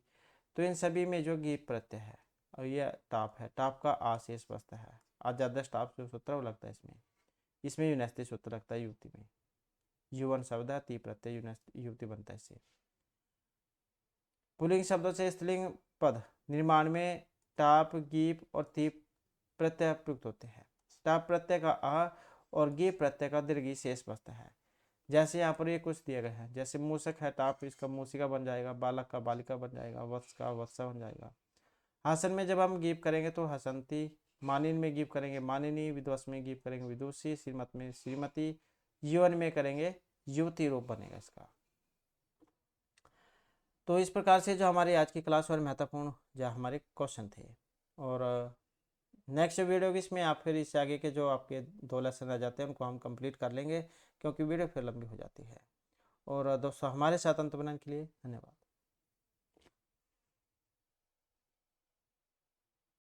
तो इन सभी में जो गीप प्रत्यय है और यह टाप है, टाप का आ शेष बसता है। आजादश टाप जो सूत्र वो लगता है इसमें। इसमें यूनस्ती सूत्र लगता है युवती में। युवन शब्द है, ती प्रत्यय युवती बनता है इससे। पुल्लिंग शब्दों से स्त्रीलिंग पद निर्माण में टाप, गीप और ती प्रत्यय प्रयुक्त होते हैं। टाप प्रत्यय का आ और गीप प्रत्यय का दीर्घ शेष बसता है। जैसे यहाँ पर ये कुछ दिए गए हैं, जैसे मूषक है टाप, इसका मूषिका बन जाएगा, बालक का बालिका बन जाएगा, वत्स का वत्सा बन जाएगा। हसन में जब हम गीप करेंगे तो हसंती, मानिन में गीप करेंगे मानिनी, विद्वस में गीप करेंगे विदुषी, श्रीमत में श्रीमती, यौवन में करेंगे युवती रूप बनेगा इसका। तो इस प्रकार से जो हमारी आज की क्लास और महत्वपूर्ण जो हमारे क्वेश्चन थे। और नेक्स्ट वीडियो की इसमें आप फिर इससे आगे के जो आपके 2 लेसन रह जाते हैं उनको हम कंप्लीट कर लेंगे, क्योंकि वीडियो फिर लंबी हो जाती है। और दोस्तों हमारे साथ अंत बनाने के लिए धन्यवाद।